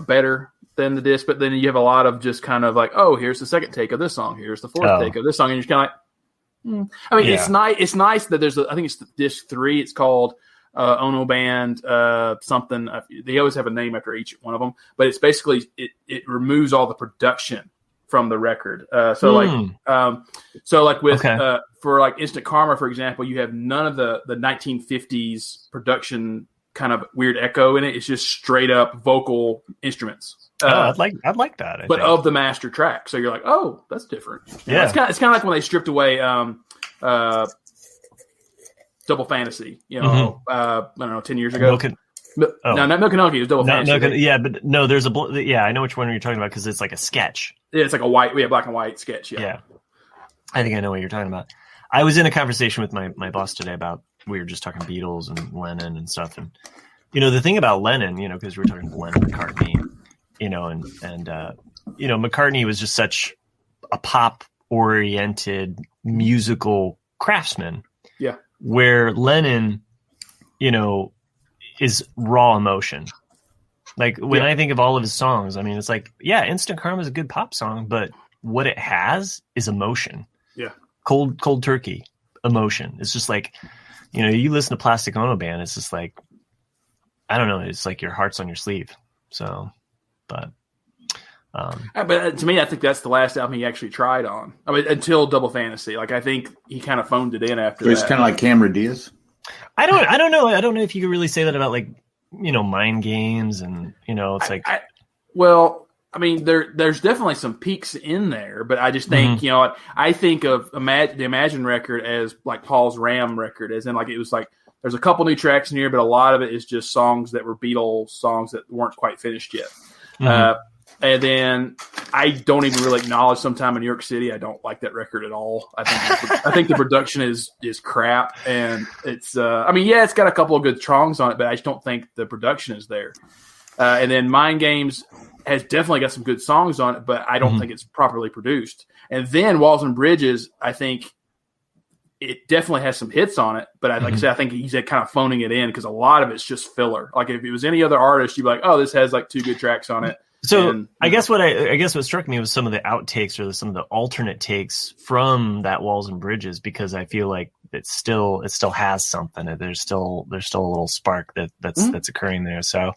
better than the disc, but then you have a lot of just kind of like, oh, here's the second take of this song, here's the fourth take of this song, and you're kind of like, I mean, it's nice. It's nice that there's I think it's disc 3. It's called Ono Band something. They always have a name after each one of them, but it's basically it removes all the production from the record. So with for like Instant Karma, for example, you have none of the 1950s production kind of weird echo in it. It's just straight up vocal instruments. I'd like that. I think. Of the master track, so you're like, oh, that's different. Yeah, it's kind of like when they stripped away Double Fantasy. I don't know, 10 years ago. No, not Milk and Hunky. It was Double Fantasy. But no, there's I know which one you're talking about, because it's like a sketch. Yeah, it's like a black and white sketch. Yeah, I think I know what you're talking about. I was in a conversation with my boss today about, we were just talking Beatles and Lennon and stuff, and the thing about Lennon, because we were talking Lennon McCartney. McCartney was just such a pop-oriented musical craftsman. Yeah. Where Lennon, is raw emotion. Like when I think of all of his songs, I mean, it's like, Instant Karma is a good pop song, but what it has is emotion. Yeah. Cold turkey emotion. It's just like, you listen to Plastic Ono Band, it's just like, I don't know, it's like your heart's on your sleeve. So. But to me, I think that's the last album he actually tried on. I mean, until Double Fantasy. Like, I think he kind of phoned it in after that. It's kind of like Cameron Diaz. I don't know. I don't know if you could really say that about, like, Mind Games and it's like. There's definitely some peaks in there, but I just think I think of the Imagine record as like Paul's Ram record, as in like it was like there's a couple new tracks in here, but a lot of it is just songs that were Beatles songs that weren't quite finished yet. And then I don't even really acknowledge Sometime in New York City. I don't like that record at all. I think the production is crap, and it's it's got a couple of good songs on it, but I just don't think the production is there. And then Mind Games has definitely got some good songs on it, but I don't think it's properly produced. And then Walls and Bridges, I think it definitely has some hits on it, but like I said, I think he's kind of phoning it in because a lot of it's just filler. Like if it was any other artist, you'd be like, oh, this has like 2 good tracks on it. So I guess what struck me was some of the outtakes or some of the alternate takes from that Walls and Bridges, because I feel like it still has something. There's still a little spark that's occurring there. So,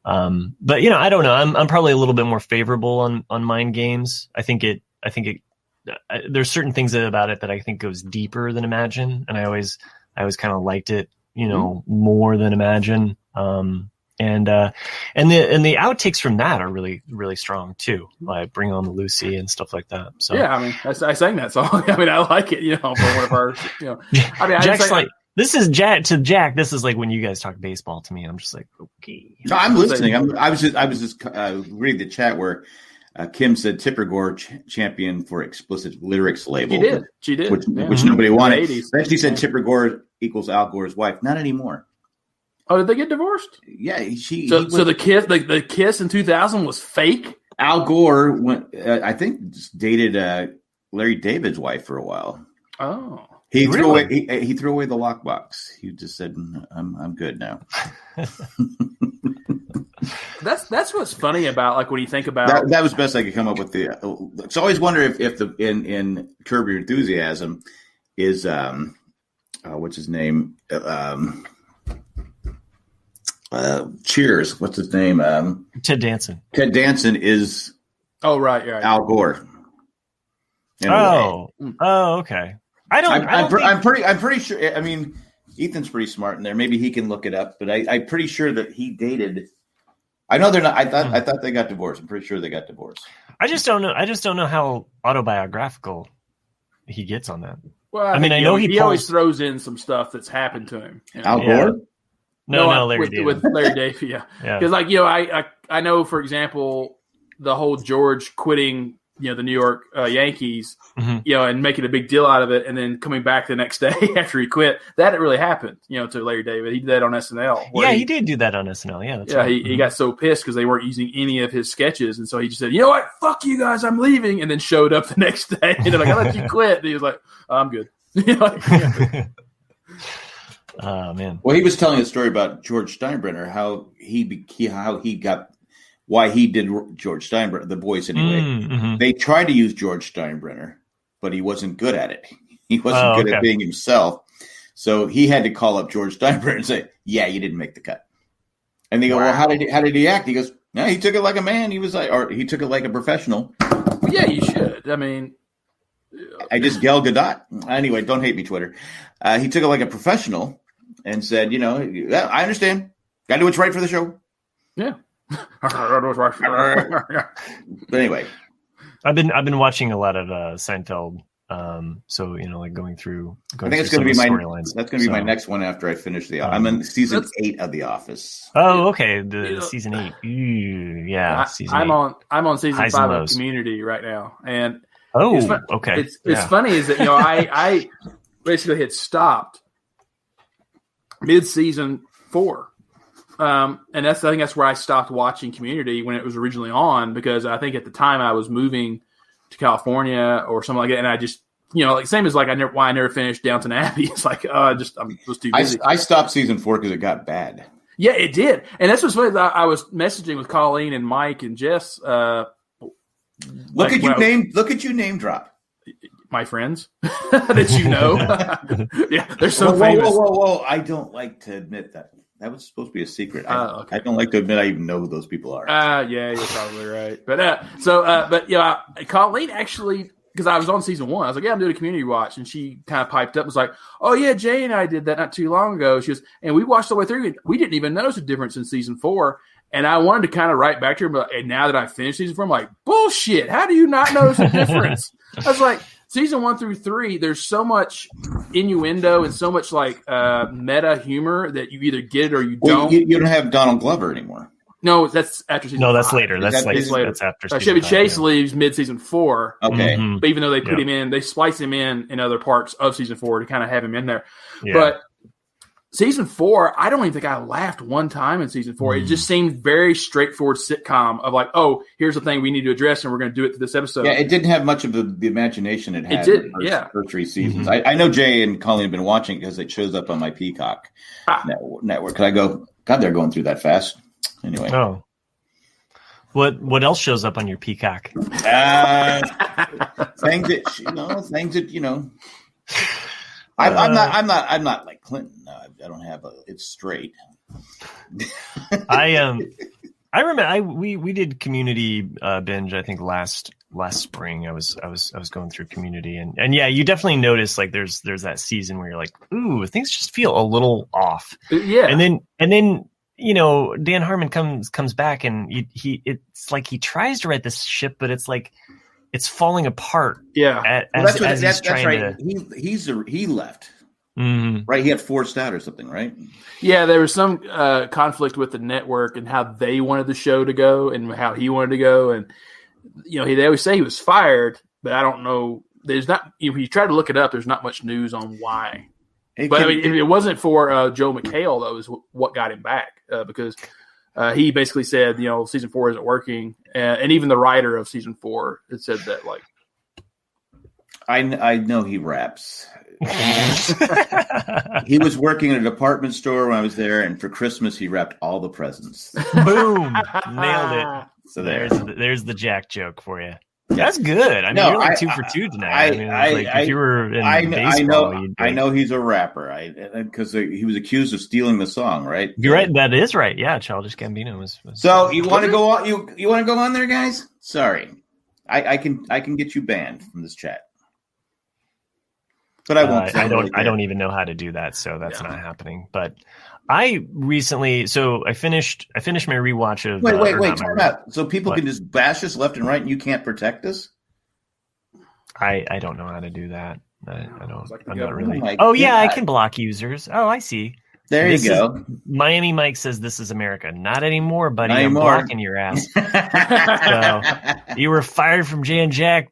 but I don't know. I'm probably a little bit more favorable on Mind Games. I think there's certain things about it that I think goes deeper than Imagine, and I always kind of liked it, more than Imagine. And the outtakes from that are really, really strong too. Like Bring On the Lucy and stuff like that. So I sang that song. I like it, for one of our, Jack's like, this is Jack to Jack. This is like when you guys talk baseball to me. I'm just like, okay. No, I'm listening. I was just reading the chat where Kim said Tipper Gore champion for explicit lyrics label. She did. Which nobody wanted. Then she said Tipper Gore equals Al Gore's wife. Not anymore. Oh, did they get divorced? Yeah, So the kiss in 2000 was fake. Al Gore went, I think, dated Larry David's wife for a while. Oh, he threw away the lockbox. He just said, "I'm good now." That's what's funny about like when you think about that was best I could come up with. So I always wonder if the in Curb Your Enthusiasm is what's his name. Cheers. What's his name? Ted Danson. Ted Danson is. Oh right. Al Gore. Okay. I'm pretty sure. I mean, Ethan's pretty smart in there. Maybe he can look it up. But I'm pretty sure that he dated. I know they're not. I thought they got divorced. I'm pretty sure they got divorced. I just don't know how autobiographical he gets on that. Well, I mean, I know he always throws in some stuff that's happened to him. You know? Al Gore? No, Larry David. With Larry David, yeah. Because, like, I know, for example, the whole George quitting, the New York Yankees, and making a big deal out of it, and then coming back the next day after he quit. That really happened, to Larry David. He did that on SNL. Yeah, he did do that on SNL. Yeah, that's right. He got so pissed because they weren't using any of his sketches, and so he just said, "You know what? Fuck you guys, I'm leaving," and then showed up the next day. And they're like, "I let you quit." And he was like, oh, "I'm good." Oh man. Well, he was telling a story about George Steinbrenner, why he did George Steinbrenner, the voice anyway. They tried to use George Steinbrenner, but he wasn't good at it. He wasn't good at being himself. So he had to call up George Steinbrenner and say, "Yeah, you didn't make the cut." And they go, "Well, how did he act?" He goes, "No, he took it like a man. He was like, or he took it like a professional." Well, yeah, you should. I mean, I just Gal Gadot. Anyway, don't hate me, Twitter. He took it like a professional and said, "I understand. Got to do what's right for the show." Yeah. But anyway, I've been watching a lot of Seinfeld. So like going through. I think it's going to be storylines. That's going to be my next one after I finish I'm in season 8 of The Office. Oh, okay. The season 8. Yeah, season 8. I'm on season 5 of Community right now, and okay. It's funny is that I basically had stopped mid-season 4. And I think that's where I stopped watching Community when it was originally on, because I think at the time I was moving to California or something like that, and I just same as like why I never finished Downton Abbey. It's like I was too busy. I stopped season 4 because it got bad. Yeah, it did, and that's what's funny. I was messaging with Colleen and Mike and Jess. Look at you name drop my friends that Yeah, they're so famous. Whoa! I don't like to admit that. That was supposed to be a secret. Okay. I don't like to admit I even know who those people are. Yeah, you're probably right. But Colleen actually, because I was on season 1, I was like, "Yeah, I'm doing a Community watch," and she kind of piped up, and was like, "Oh yeah, Jay and I did that not too long ago." She goes, and we watched the way through, and we didn't even notice a difference in season 4. And I wanted to kind of write back to her, but now that I finished season 4, I'm like, "Bullshit! How do you not notice a difference?" I was like, season 1 through 3, there's so much innuendo and so much like meta humor that you either get it or you don't. You don't have Donald Glover anymore. No, that's after season 5. No, that's later. That's later. That's after season Chevy 5, Chase leaves mid-season 4. Okay. But even though they put him in, they splice him in other parts of season 4 to kind of have him in there. Yeah. But season 4, I don't even think I laughed one time in season 4. It just seemed very straightforward sitcom of like, oh, here's the thing we need to address, and we're going to do it to this episode. Yeah, it didn't have much of the imagination it had. It didn't, in the first 3 seasons. I know Jay and Colleen have been watching because it shows up on my Peacock network. Because I go, God, they're going through that fast. Anyway. Oh. What else shows up on your Peacock? Things that I'm not like Clinton. I don't have it's straight. I remember we did Community binge. I think last spring I was going through Community, and yeah, you definitely notice like there's that season where you're like, ooh, things just feel a little off. Yeah, and then Dan Harmon comes back, and it's like he tries to right this ship, but it's like it's falling apart. Yeah, that's right. He left. Mm-hmm. Right, he had forced out or something, right? Yeah, there was some conflict with the network and how they wanted the show to go and how he wanted to go, and they always say he was fired, but I don't know. There's not. If you try to look it up, there's not much news on why. If it wasn't for Joe McHale, though, is what got him back because he basically said, season 4 isn't working, and even the writer of season 4 had said that. Like, I know he raps. He was working in a department store when I was there, and for Christmas he wrapped all the presents. Boom, nailed it. So there's the Jack joke for you. That's good. I mean, you're like 2 for 2 tonight. If you were in baseball, I know he's a rapper, because he was accused of stealing the song, right? You're right. That is right. Yeah, Childish Gambino was. So you want to go on? You want to go on there, guys? Sorry, I can get you banned from this chat. But I won't. I don't even know how to do that, so that's not happening. But I recently, I finished my rewatch of. Wait, time out. So people can just bash us left and right, and you can't protect us? I don't know how to do that. I don't. Like I'm not really. Yeah. I can block users. Oh, I see. There you go. Miami Mike says this is America. Not anymore, buddy. I'm blocking your ass. So, you were fired from Jan Jack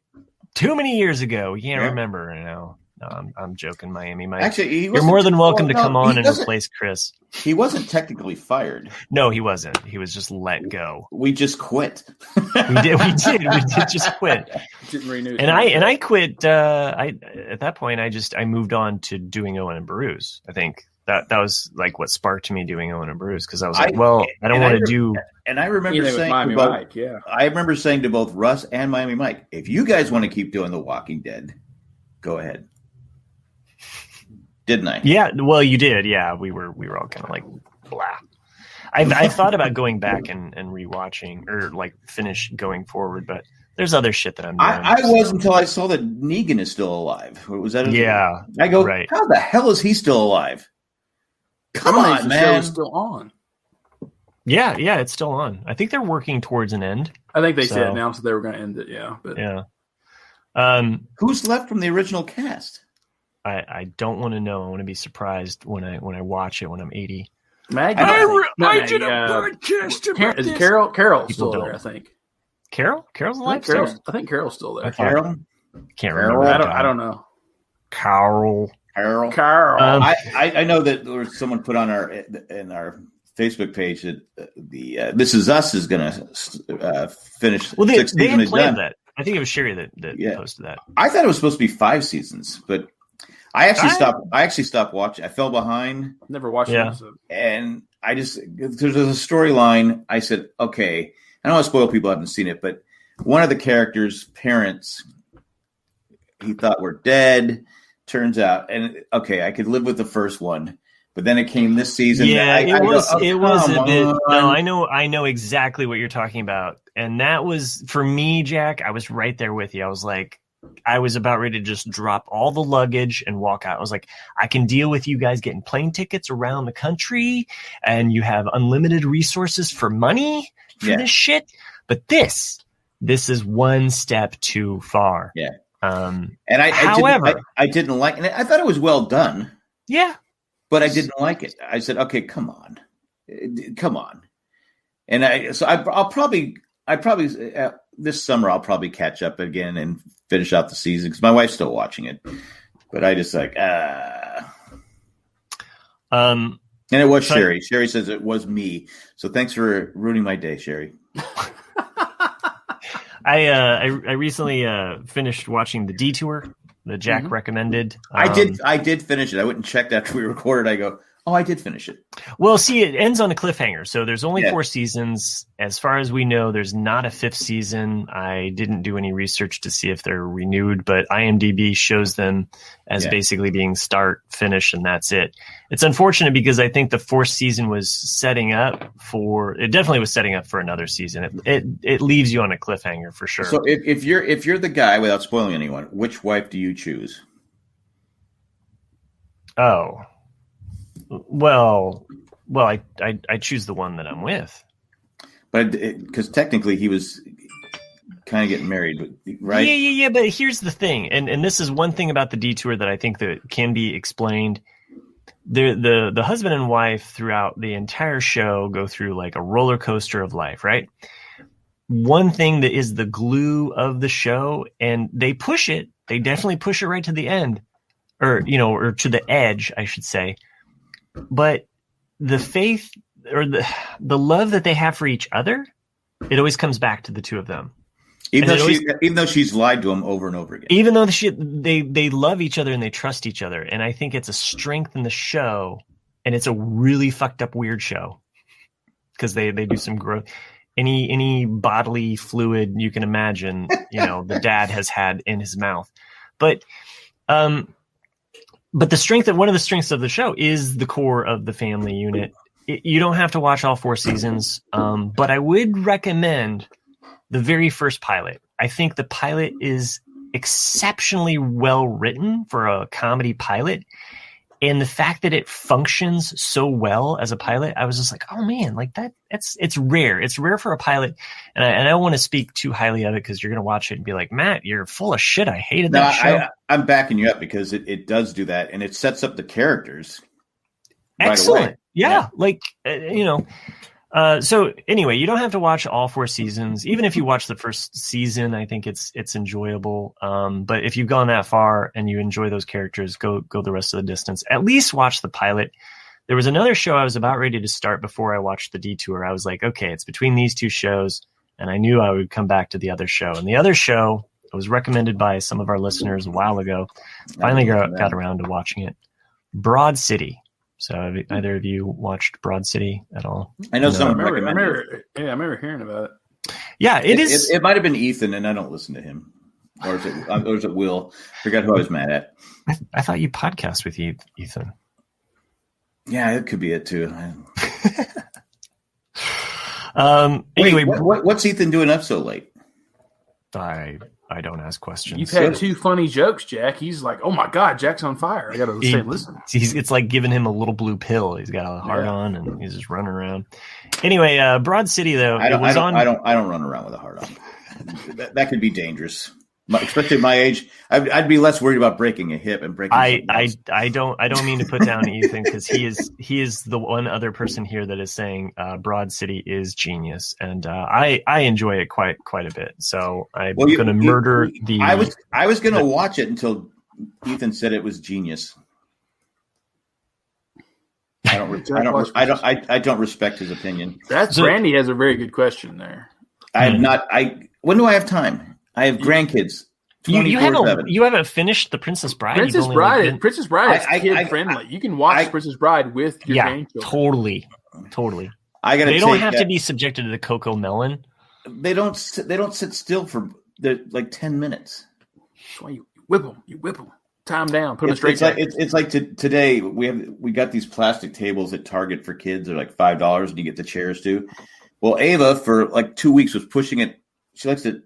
too many years ago. We can't remember now. No, I'm joking, Miami Mike. Actually, you're more than welcome to come on and replace Chris. He wasn't technically fired. No, he wasn't. He was just let go. We just quit. We did just quit. Didn't renew. And I quit. At that point, I moved on to doing Owen and Bruce. I think that was like what sparked me doing Owen and Bruce, because I was like, I don't want to do. And I remember saying I remember saying to both Russ and Miami Mike, if you guys want to keep doing The Walking Dead, go ahead. Didn't I? Yeah, well, you did. Yeah, we were all kind of like, blah. I thought about going back and rewatching or like finish going forward, but there's other shit that I'm doing. I was until I saw that Negan is still alive. Was that? Yeah. I go, right. How the hell is he still alive? Come on, man. The show's still on. Yeah, it's still on. I think they're working towards an end. I think they announced that they were going to end it. Yeah, but yeah. Who's left from the original cast? I don't want to know. I want to be surprised when I watch it when I'm 80. Maggie, I did a podcast about is this. Carol's still there, I think. Carol's alive? I think Carol's still there. Carol? Can't remember. I don't know. Carol. I know that there was someone put on our Facebook page that the This Is Us is going to finish. Well, they season had planned that. I think it was Sherry that posted that. I thought it was supposed to be 5 seasons, but I actually stopped watching. I fell behind. Never watched an episode. And there's a storyline. I said, okay, I don't want to spoil people who haven't seen it, but one of the characters' parents, he thought were dead. Turns out, and okay, I could live with the first one, but then it came this season. Yeah, it was a bit. No, I know exactly what you're talking about, and that was for me, Jack. I was right there with you. I was like, I was about ready to just drop all the luggage and walk out. I was like, I can deal with you guys getting plane tickets around the country, and you have unlimited resources for money for this shit, but this is one step too far. Yeah. And I didn't like it. I thought it was well done. Yeah. But I didn't like it. I said, okay, come on. And I'll probably this summer, I'll probably catch up again and finish out the season because my wife's still watching it. But I just like, and it was Sherry. Sherry says it was me. So thanks for ruining my day, Sherry. I recently finished watching the Detour that Jack recommended. I did finish it. I went and checked after we recorded. I go, oh, I did finish it. Well, see, it ends on a cliffhanger. So there's only 4 seasons. As far as we know, there's not a 5th season. I didn't do any research to see if they're renewed, but IMDb shows them as basically being start, finish, and that's it. It's unfortunate because I think the 4th season was setting up it definitely was setting up for another season. It leaves you on a cliffhanger for sure. So if you're the guy, without spoiling anyone, which wife do you choose? Oh. Well, I choose the one that I'm with. But because technically he was kind of getting married, right? Yeah. But here's the thing, and this is one thing about the Detour that I think that can be explained. The husband and wife throughout the entire show go through like a roller coaster of life, right? One thing that is the glue of the show, and they definitely push it right to the end, or to the edge, I should say. But the faith or the love that they have for each other, it always comes back to the two of them. Even though she's lied to him over and over again. Even though they love each other and they trust each other. And I think it's a strength in the show, and it's a really fucked up weird show because they do some growth. Any bodily fluid you can imagine, the dad has had in his mouth. But one of the strengths of the show is the core of the family unit. You don't have to watch all 4 seasons, but I would recommend the very first pilot. I think the pilot is exceptionally well written for a comedy pilot. And the fact that it functions so well as a pilot, I was just like, oh man, like it's rare. It's rare for a pilot. And I don't want to speak too highly of it because you're going to watch it and be like, Matt, you're full of shit. I hated that show. I'm backing you up because it does do that. And it sets up the characters. Excellent. Right away. Yeah. Like, so anyway, you don't have to watch all 4 seasons. Even if you watch the first season, I think it's enjoyable. But if you've gone that far and you enjoy those characters, go the rest of the distance. At least watch the pilot. There was another show I was about ready to start before I watched the Detour. I was like, okay, it's between these 2 shows, and I knew I would come back to the other show. And the other show was recommended by some of our listeners a while ago. Finally got around to watching it. Broad City. So have either of you watched Broad City at all? I know I remember hearing about it. Yeah, it is. It might have been Ethan, and I don't listen to him. Or is it Will? Forgot who I was mad at. I thought you podcast with Ethan. Yeah, it could be it too. Anyway, what's Ethan doing up so late? I don't ask questions. You've had 2 funny jokes, Jack. He's like, oh my God, Jack's on fire. I got to say, listen. It's like giving him a little blue pill. He's got a heart on and he's just running around. Anyway, Broad City, though, I don't run around with a heart on. that could be dangerous. Especially at my age, I'd be less worried about breaking a hip and breaking. I don't mean to put down Ethan because he is the one other person here that is saying Broad City is genius, and I enjoy it quite a bit. So I'm going to murder the. I was going to watch it until Ethan said it was genius. I don't respect his opinion. Brandy has a very good question there. When do I have time? I have grandkids. You haven't finished The Princess Bride. Princess Bride is kid friendly. You can watch Princess Bride with your grandchildren. Totally. They don't have to be subjected to the Coco Melon. They don't sit still for like 10 minutes. That's why you whip them. Time down. Put them straight. It's like today we got these plastic tables at Target for kids. They're like $5, and you get the chairs too. Well, Ava for like 2 weeks was pushing it. She likes to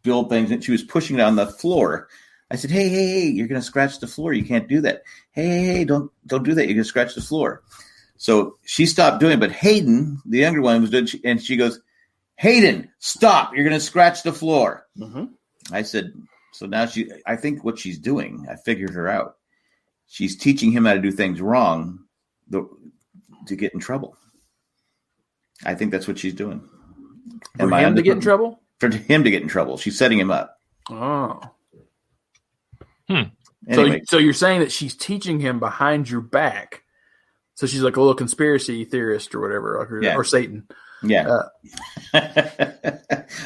build things, and she was pushing it on the floor. I said, hey, you're going to scratch the floor. You can't do that. Hey, don't do that. You're going to scratch the floor. So she stopped doing it, but Hayden, the younger one, was doing, and she goes, Hayden, stop. You're going to scratch the floor. Mm-hmm. I said, so now I think what she's doing, I figured her out. She's teaching him how to do things wrong to get in trouble. I think that's what she's doing. For him to get in trouble? For him to get in trouble. She's setting him up. Oh. Anyway. So you're saying that she's teaching him behind your back. So she's like a little conspiracy theorist or whatever, or Satan. Yeah.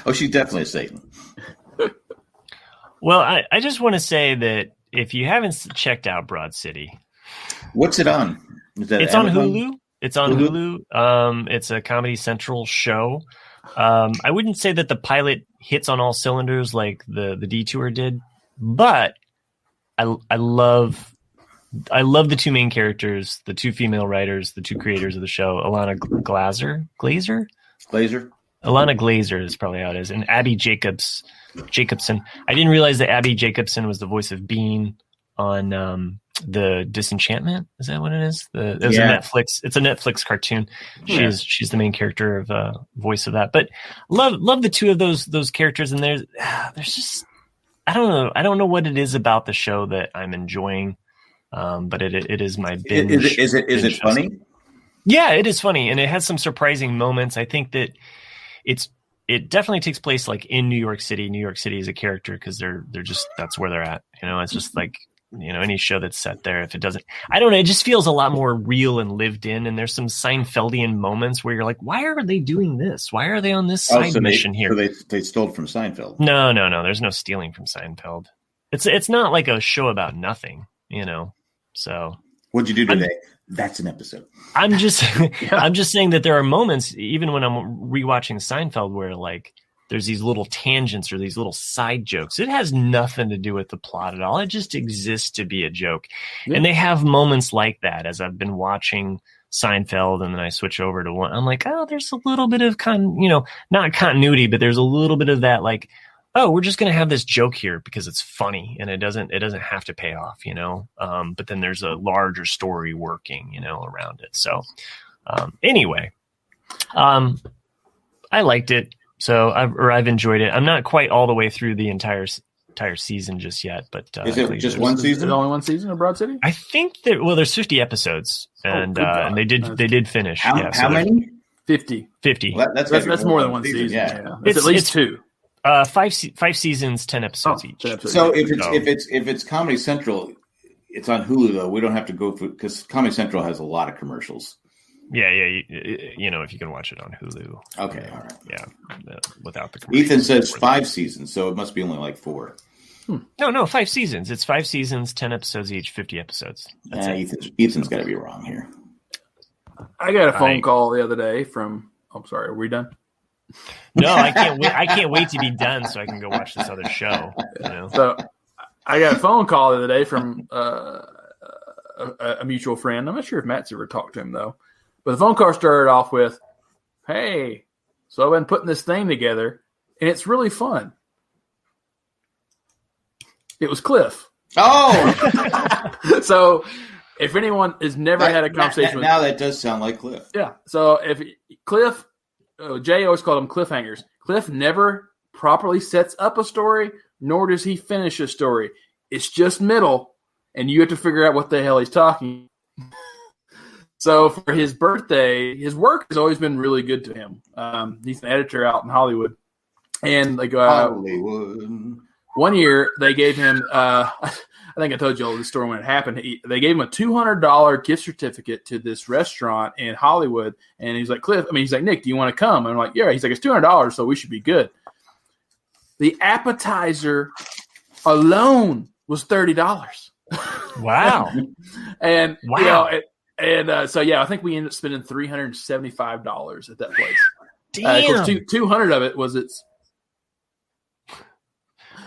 Oh, she's definitely a Satan. Well, I just want to say that if you haven't checked out Broad City. What's it on? It's on Hulu. It's on Hulu. It's a Comedy Central show. I wouldn't say that the pilot hits on all cylinders like the Detour did, but I love the 2 main characters, the 2 female writers, the 2 creators of the show, Alana Glazer. Alana Glazer is probably how it is, and Abby Jacobson. I didn't realize that Abby Jacobson was the voice of Bean on the Disenchantment. Is that what it is? It was a Netflix. It's a Netflix cartoon. She's the main character of voice of that. But love the 2 of those characters. And there's just I don't know what it is about the show that I'm enjoying. But it is my binge. Is it funny? Yeah, it is funny, and it has some surprising moments. I think that it definitely takes place like in New York City. New York City is a character because they're just that's where they're at. It's just like. Any show that's set there, if it doesn't, I don't know, it just feels a lot more real and lived in. And there's some Seinfeldian moments where you're like, why are they doing this? Why are they on this side mission here? So they stole from Seinfeld. No. There's no stealing from Seinfeld. It's not like a show about nothing, so. What'd you do today? That's an episode. I'm just saying that there are moments, even when I'm rewatching Seinfeld, where like, there's these little tangents or these little side jokes. It has nothing to do with the plot at all. It just exists to be a joke. Yeah. And they have moments like that as I've been watching Seinfeld and then I switch over to one. I'm like, oh, there's a little bit of not continuity, but there's a little bit of that like oh, we're just going to have this joke here because it's funny and it doesn't have to pay off, but then there's a larger story working, around it. So, anyway, I liked it. So I've enjoyed it. I'm not quite all the way through the entire season just yet, but is it just one season? Is it only one season of Broad City? I think there's 50 episodes and they did finish. How many? 50. 50. Well, that's more than one season. Yeah. It's at least two. 5 seasons, 10 episodes each. 10 episodes. So if it's Comedy Central, it's on Hulu though. We don't have to go through because Comedy Central has a lot of commercials. Yeah. If you can watch it on Hulu. Okay, all right. Yeah, without the commercials. Ethan says 5 seasons, so it must be only like 4. No, 5 seasons. It's 5 seasons, 10 episodes each, 50 episodes. Ethan's got to be wrong here. I got a phone call the other day from. I'm sorry. Are we done? No, I can't wait. I can't wait to be done so I can go watch this other show. So I got a phone call the other day from a mutual friend. I'm not sure if Matt's ever talked to him though. But the phone call started off with, "Hey, so I've been putting this thing together, and it's really fun." It was Clif. Oh, so if anyone has never had a conversation with now that does sound like Clif. Yeah. So if Clif, Jay always called them cliffhangers. Clif never properly sets up a story, nor does he finish a story. It's just middle, and you have to figure out what the hell he's talking. So for his birthday, his work has always been really good to him. He's an editor out in Hollywood, and Hollywood. One year they gave him. I think I told you all this story when it happened. They gave him a $200 gift certificate to this restaurant in Hollywood, and he's like, he's like, Nick, do you want to come? And I'm like, yeah. He's like, it's $200, so we should be good. The appetizer alone was $30. Wow. And wow. So I think we ended up spending $375 at that place. Damn. 200 of it was its.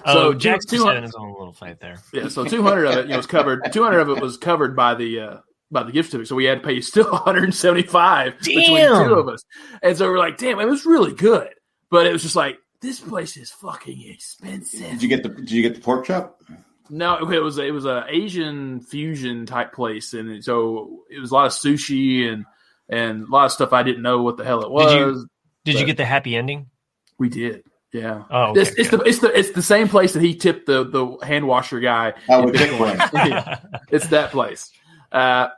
So Jack's just having his own little fight there. Yeah, so 200 of it was covered. 200 of it was covered by the gift certificate, so we had to pay still 175 between two of us. And so we're like, damn, it was really good, but it was just like, this place is fucking expensive. Did you get the pork chop? No, it was a Asian fusion type place, and so it was a lot of sushi and a lot of stuff I didn't know what the hell it was. Did you get the happy ending? We did. Yeah. Oh, okay, it's the same place that he tipped the hand washer guy. Oh, it's that place. But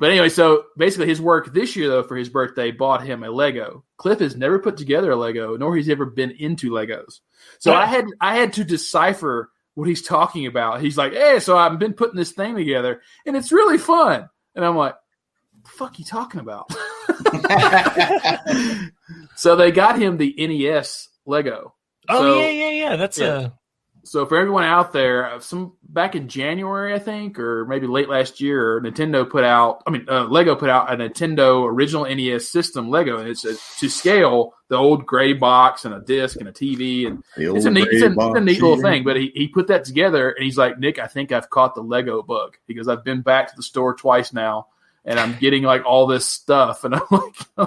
anyway, so basically his work this year though for his birthday bought him a Lego. Clif has never put together a Lego, nor he's ever been into Legos. So I had to decipher what he's talking about. He's like, "Hey, so I've been putting this thing together, and it's really fun." And I'm like, "What the fuck are you talking about?" So they got him the NES Lego. Yeah. That's So for everyone out there, back in January, I think, or maybe late last year, Lego put out a Nintendo original NES system Lego, and it's to scale the old gray box and a disc and a TV, and it's a neat little thing. But he put that together, and he's like, Nick, I think I've caught the Lego bug because I've been back to the store twice now, and I'm getting like all this stuff, and I'm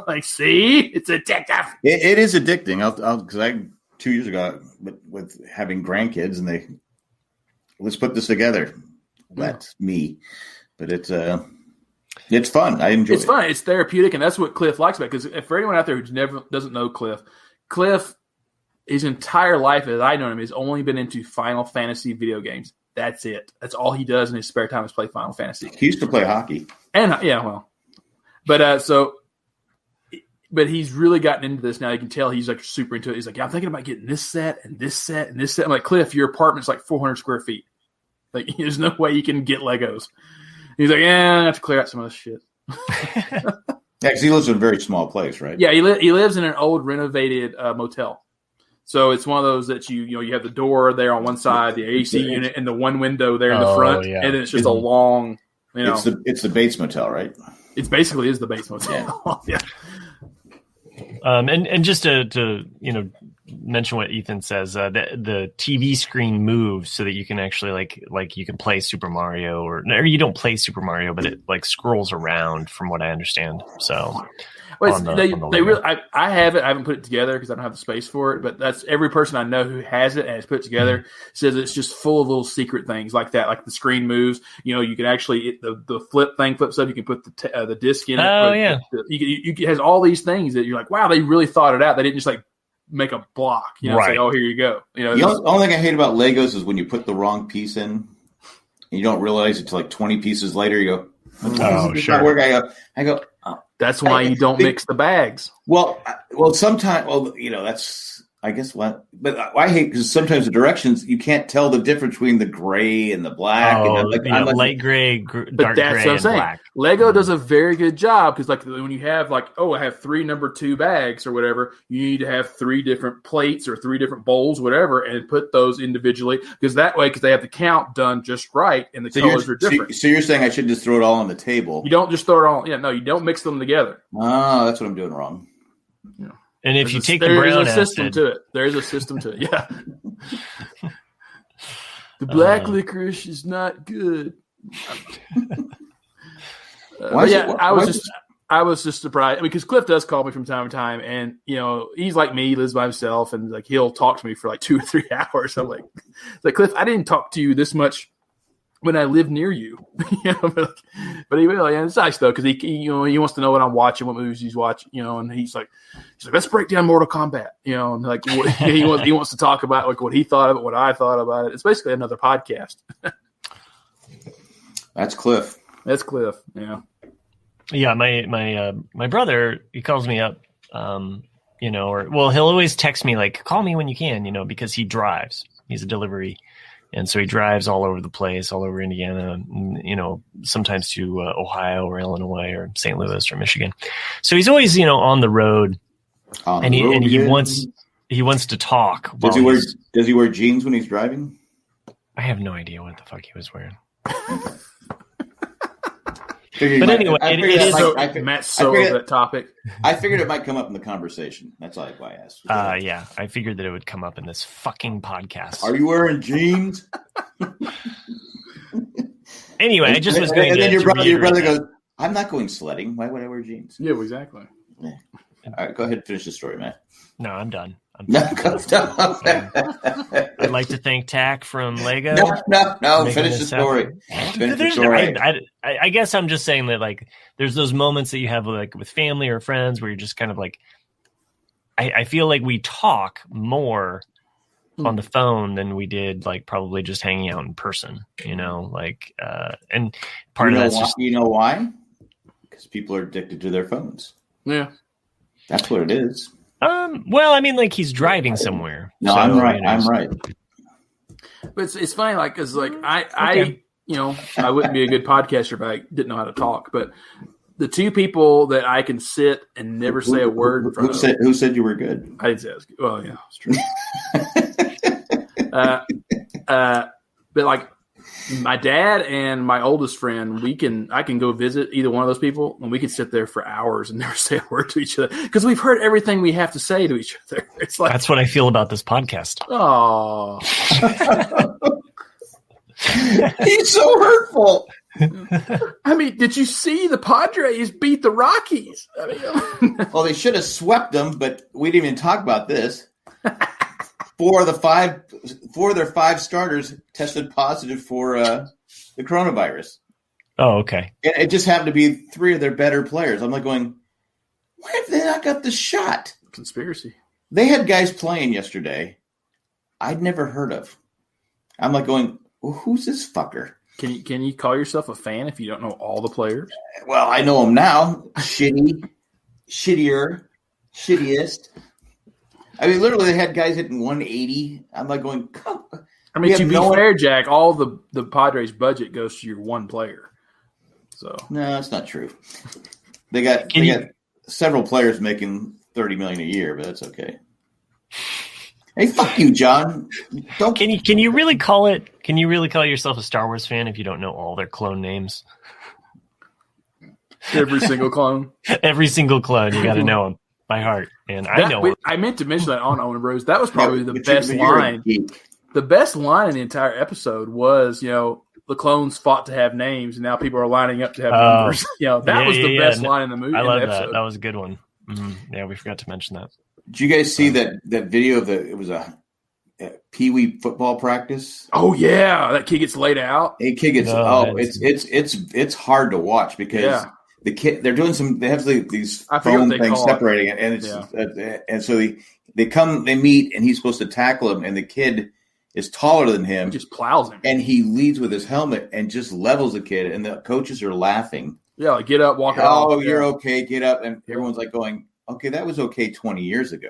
like, see, it's addictive. It is addicting. Because 2 years ago with having grandkids, and let's put this together. That's me, but it's fun. I enjoy it. It's fun. It's therapeutic, and that's what Clif likes about it. Because for anyone out there who doesn't know Clif, his entire life, as I know him, has only been into Final Fantasy video games. That's it. That's all he does in his spare time is play Final Fantasy. He used to play hockey. And but he's really gotten into this now. You can tell he's like super into it. He's like, yeah, I'm thinking about getting this set and this set and this set. I'm like, Clif, your apartment's like 400 square feet. Like, there's no way you can get Legos. He's like, I have to clear out some of this shit. Yeah, because he lives in a very small place, right? Yeah, he lives in an old renovated motel. So it's one of those that you have the door there on one side, the AC unit, and the one window there in the front, and then it's just a long. It's the Bates Motel, right? It basically is the Bates Motel. Yeah. And just to mention what Ethan says. The TV screen moves so that you can actually like you can play Super Mario, or you don't play Super Mario, but it like scrolls around, from what I understand. So. Well, they really. I have it. I haven't put it together because I don't have the space for it. But that's every person I know who has it and has put it together says it's just full of little secret things like that. Like the screen moves. You know, you can actually the flip thing flips up. You can put the disc in. Oh yeah. It has all these things that you're like, wow, they really thought it out. They didn't just like make a block. You know, right. Say, oh, here you go. You know, the only thing I hate about Legos is when you put the wrong piece in, and you don't realize it until like 20 pieces later. You go, oh sure. I go. Oh. That's why you don't mix the bags. Well, sometimes, you know, that's, I guess what, but I hate because sometimes the directions, you can't tell the difference between the gray and the black. Oh, and light gray, dark gray, and black. Lego does a very good job because, like, when you have, like, I have 3 number 2 bags or whatever, you need to have 3 different plates or 3 different bowls, whatever, and put those individually because that way, because they have the count done just right and the colors are different. So you're saying I should just throw it all on the table? You don't just throw it all. Yeah, no, you don't mix them together. Oh, that's what I'm doing wrong. Yeah. And if you take the brown acid, system to it. There is a system to it. Yeah. The black licorice is not good. I was just surprised because Clif does call me from time to time, and you know he's like me, he lives by himself, and like he'll talk to me for like 2 or 3 hours. I'm like Clif, I didn't talk to you this much when I live near you, you know, but he will. Yeah, it's nice though because he wants to know what I'm watching, what movies he's watching, you know, and he's like, let's break down Mortal Kombat, you know, and like he wants to talk about like what he thought of it, what I thought about it. It's basically another podcast. That's Clif. That's Clif. Yeah. Yeah. My brother, he calls me up, you know, he'll always text me like, call me when you can, you know, because he drives. He's a delivery. And so he drives all over the place, all over Indiana, you know, sometimes to Ohio or Illinois or St. Louis or Michigan. So he's always, you know, on the road, and he wants to talk. Does he wear jeans when he's driving? I have no idea what the fuck he was wearing. But anyway, it is Matt sold that topic. I figured it might come up in the conversation. That's why I asked. Yeah, I figured that it would come up in this fucking podcast. Are you wearing jeans? Anyway, I just was going and to. And then your brother goes, "I'm not going sledding. Why would I wear jeans?" Yeah, exactly. Yeah. All right, go ahead and finish the story, Matt. No, I'm done. I'd like to thank Tack from Lego. No. Finish the story. I guess I'm just saying that like there's those moments that you have like with family or friends where you're just kind of like, I feel like we talk more on the phone than we did like probably just hanging out in person. You know, like and part of that's just, you know why? Because people are addicted to their phones. Yeah, that's what it is. Well, I mean, like he's driving somewhere. No, so, I'm right. You know, I'm right. But it's funny, like, cause like I, you know, I wouldn't be a good podcaster if I didn't know how to talk. But the 2 people that I can sit and never say a word in front of. Who said you were good? I didn't say I was good. Well, yeah, it's true. But like my dad and my oldest friend, I can go visit either one of those people, and we can sit there for hours and never say a word to each other because we've heard everything we have to say to each other. It's like that's what I feel about this podcast. Oh, he's so hurtful. I mean, did you see the Padres beat the Rockies? I mean, well, they should have swept them, but we didn't even talk about this. 4 of their 5 starters tested positive for the coronavirus. Oh, okay. And it just happened to be 3 of their better players. I'm like going, why have they not got the shot? Conspiracy. They had guys playing yesterday I'd never heard of. I'm like going, well, who's this fucker? Can you call yourself a fan if you don't know all the players? Well, I know them now. Shittiest. I mean, literally, they had guys hitting 180. I'm like going, come. I mean, to be fair, Jack, all the Padres' budget goes to your one player. So no, that's not true. They got several players making $30 million a year, but that's okay. Hey, fuck you, John. Don't. Can you really call it? Can you really call yourself a Star Wars fan if you don't know all their clone names? Every single clone. Every single clone, you got to know them. by heart, and I know. I meant to mention that on Owen Bros. That was probably the best line. The best line in the entire episode was, the clones fought to have names, and now people are lining up to have numbers. That was the best line in the movie. I love that. That was a good one. Mm-hmm. Yeah, we forgot to mention that. Did you guys see that video of it was a Pee-wee football practice? Oh yeah, that kid gets laid out. A kid gets it's hard to watch because the kid they have these foam things separating it, and it's and so they meet, and he's supposed to tackle him, and the kid is taller than him, he just plows him, and he leads with his helmet and just levels the kid, and the coaches are laughing. Yeah, like, get up, walk it off. Oh, you're okay, get up, and everyone's like going, okay, that was okay 20 years ago.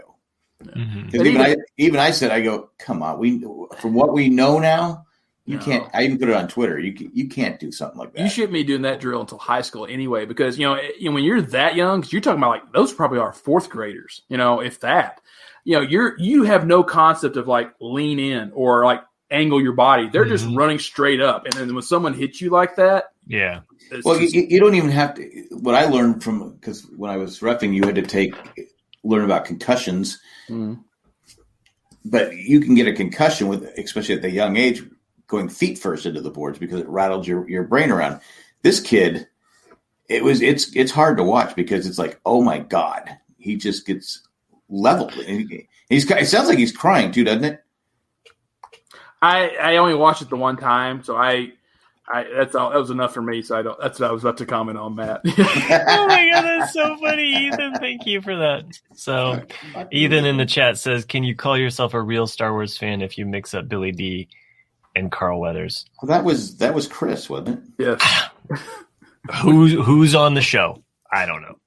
Because even I said, I go, come on, from what we know now, you can't. I even put it on Twitter. You can't do something like that. You shouldn't be doing that drill until high school anyway, because when you're that young, because you're talking about like those probably are fourth graders, if that, you have no concept of like lean in or like angle your body. They're just running straight up, and then when someone hits you like that, well, you don't even have to. What I learned because when I was reffing, you had to learn about concussions. But you can get a concussion especially at the young age, going feet first into the boards because it rattled your brain around. This kid, it's hard to watch because it's like, oh my God, he just gets leveled. It sounds like he's crying too, doesn't it? I only watched it the one time, so that was enough for me. So that's what I was about to comment on, Matt. Oh my God, that's so funny, Ethan. Thank you for that. So, Ethan in the chat says, "Can you call yourself a real Star Wars fan if you mix up Billy D and Carl Weathers?" Well, that was Chris, wasn't it? Yes. Who's on the show? I don't know.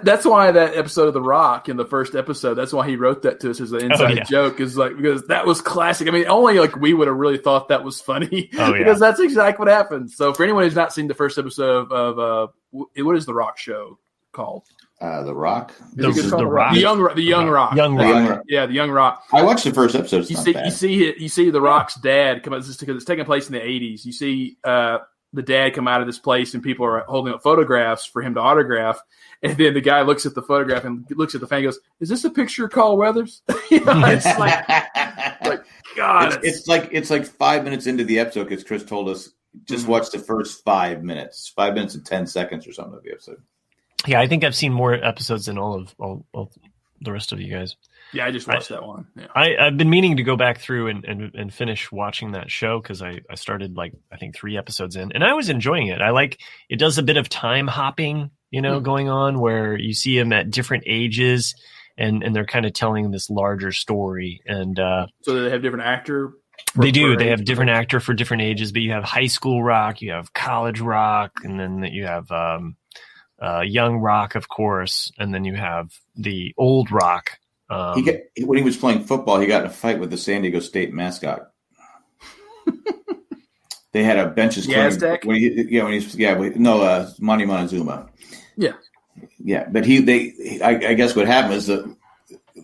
That's why that episode of The Rock in the first episode, that's why he wrote that to us as an inside joke, is like, because that was classic. I mean, only like we would have really thought that was funny because that's exactly what happens. So for anyone who's not seen the first episode of what is The Rock show called? The Rock. The Rock. The Young Rock. Yeah, the Young Rock. I watched the first episode. You see The Rock's dad come out, because it's taking place in the 80s. You see the dad come out of this place, and people are holding up photographs for him to autograph. And then the guy looks at the photograph and looks at the fan and goes, "Is this a picture of Carl Weathers?" It's like God. It's like 5 minutes into the episode, because Chris told us just watch the first 5 minutes, 5 minutes and 10 seconds or something of the episode. Yeah, I think I've seen more episodes than all of the rest of you guys. Yeah, I just watched that one. Yeah. I've been meaning to go back through and finish watching that show, because I started like I think 3 episodes in, and I was enjoying it. It does a bit of time hopping, going on, where you see them at different ages, and they're kind of telling this larger story. And so they have different actor. They do. They have different actor for different ages, but you have high school Rock, you have college Rock, and then you have young Rock, of course, and then you have the old Rock. When he was playing football, he got in a fight with the San Diego State mascot. They had a benches. Yazdak? Monty Montezuma. Yeah, but I guess what happened is that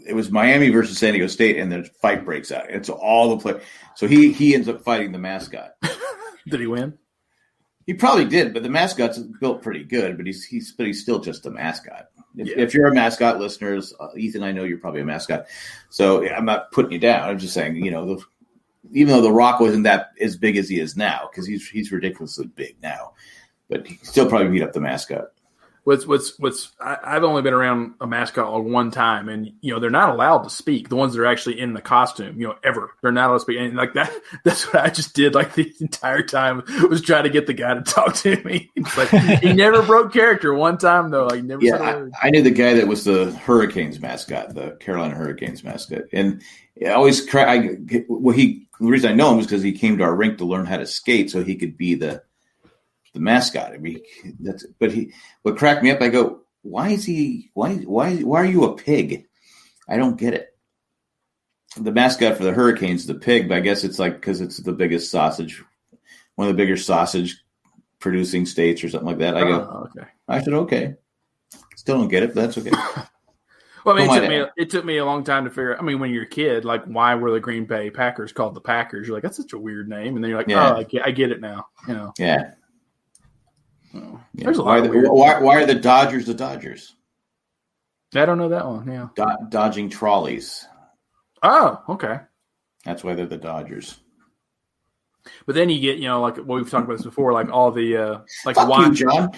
it was Miami versus San Diego State, and the fight breaks out. It's all the play. So he ends up fighting the mascot. Did he win? He probably did, but the mascot's built pretty good. But he's still just a mascot. If you're a mascot, listeners, Ethan, I know you're probably a mascot, so I'm not putting you down. I'm just saying, even though The Rock wasn't that as big as he is now, because he's ridiculously big now, but he still probably beat up the mascot. I've only been around a mascot one time, and they're not allowed to speak. The ones that are actually in the costume, ever, they're not allowed to speak. And like that's what I just did like the entire time, was try to get the guy to talk to me. It's like he never broke character one time though. Like never said a word. I knew the guy that was the Hurricanes mascot, the Carolina Hurricanes mascot, and I always the reason I know him was because he came to our rink to learn how to skate, so he could be the mascot. I mean, what cracked me up, I go, why are you a pig? I don't get it. The mascot for the Hurricanes is the pig, but I guess it's like because it's the biggest sausage, one of the bigger sausage producing states or something like that. I go, okay. I said, okay. Still don't get it, but that's okay. Well, I mean, it took me a long time to figure out. I mean, when you're a kid, like, why were the Green Bay Packers called the Packers? You're like, that's such a weird name. And then you're like, I get it now. Yeah. There's a why lot are the Dodgers the Dodgers? I don't know that one. Yeah. Dodging trolleys. Oh, okay. That's why they're the Dodgers. But then you get, like what we've talked about this before, like all the like Fuck wine. you, John.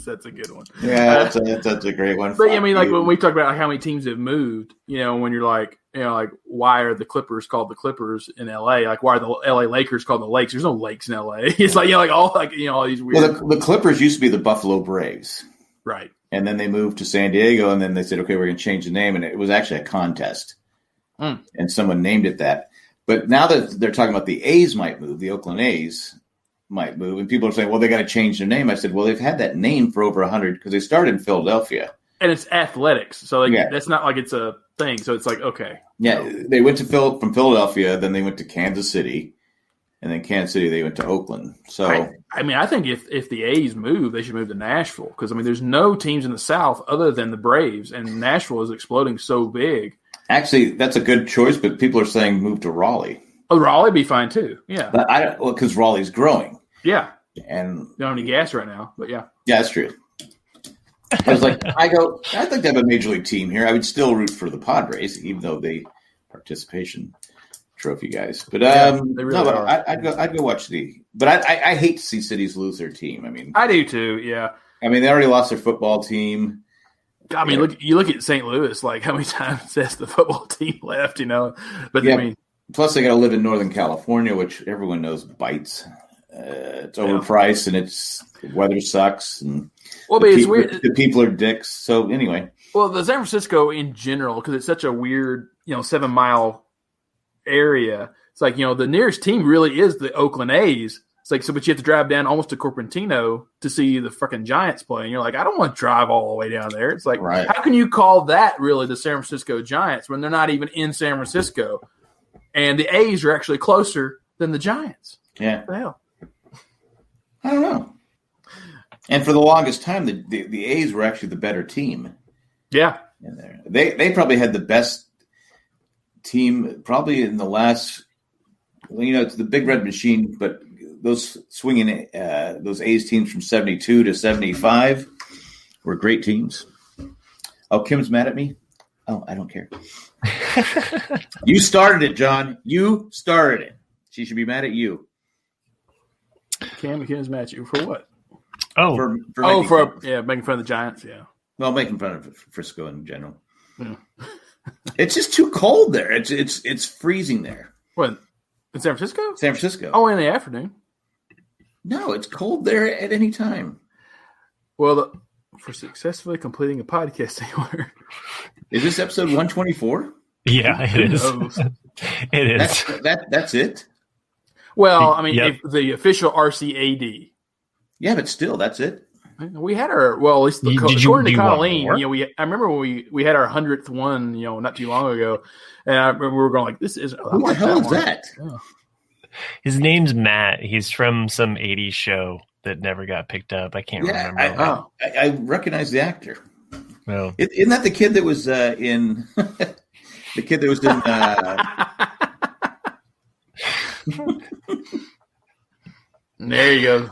That's a good one. Yeah, that's a great one. But I mean, like when we talk about how many teams have moved, when you're like, like why are the Clippers called the Clippers in LA? Like why are the LA Lakers called the Lakes? There's no lakes in LA. It's like all these weird. Well, the Clippers used to be the Buffalo Braves, right? And then they moved to San Diego, and then they said, okay, we're going to change the name, and it was actually a contest, and someone named it that. But now that they're talking about the A's might move, the Oakland A's might move, and people are saying, well, they got to change their name. I said, well, they've had that name for over 100 because they started in Philadelphia. And it's athletics, so that's not like it's a thing. So it's like, okay. Yeah, they went to from Philadelphia, then they went to Kansas City, and then Kansas City they went to Oakland. So I think if the A's move, they should move to Nashville because there's no teams in the South other than the Braves, and Nashville is exploding so big. Actually, that's a good choice, but people are saying move to Raleigh. Oh, Raleigh be fine too. Yeah, because Raleigh's growing. Yeah, and they don't have any gas right now, but yeah, that's true. I was like, I'd like to have a major league team here. I would still root for the Padres, even though they participation trophy guys. But I'd go watch But I hate to see cities lose their team. I mean, I do too. Yeah. I mean, they already lost their football team. I mean, look at St. Louis. Like how many times has the football team left? But yeah, I mean, plus they got to live in Northern California, which everyone knows bites. It's overpriced and the weather sucks and it's weird. The people are dicks. So anyway, the San Francisco in general, because it's such a weird 7-mile area. It's like the nearest team really is the Oakland A's. It's like but you have to drive down almost to Cupertino to see the fucking Giants play, and you're like, I don't want to drive all the way down there. It's like, How can you call that really the San Francisco Giants when they're not even in San Francisco, and the A's are actually closer than the Giants? Yeah, what the hell. I don't know. And for the longest time, the A's were actually the better team. Yeah. In there. They probably had the best team probably in the last it's the Big Red Machine, but those swinging those A's teams from 72 to 75 were great teams. Oh, Kim's mad at me? Oh, I don't care. You started it, John. You started it. She should be mad at you. Kim's mad at you for what? Oh, for making fun of the Giants. Yeah. Well, making fun of Frisco in general. Yeah. It's just too cold there. It's freezing there. What? In San Francisco? San Francisco. Oh, in the afternoon. No, it's cold there at any time. Well, for successfully completing a podcast anywhere. Is this episode 124? Yeah, it is. It is. That's it. Well, I mean, if the official RCAD. Yeah, but still, that's it. We had our at least according to Colleen. I remember when we had our 100th one, not too long ago, and I remember we were going like, "This is who the hell is that?" Yeah. His name's Matt. He's from some '80s show that never got picked up. I can't remember. I recognize the actor. Well, isn't that the kid that was in the kid that was in? There you go.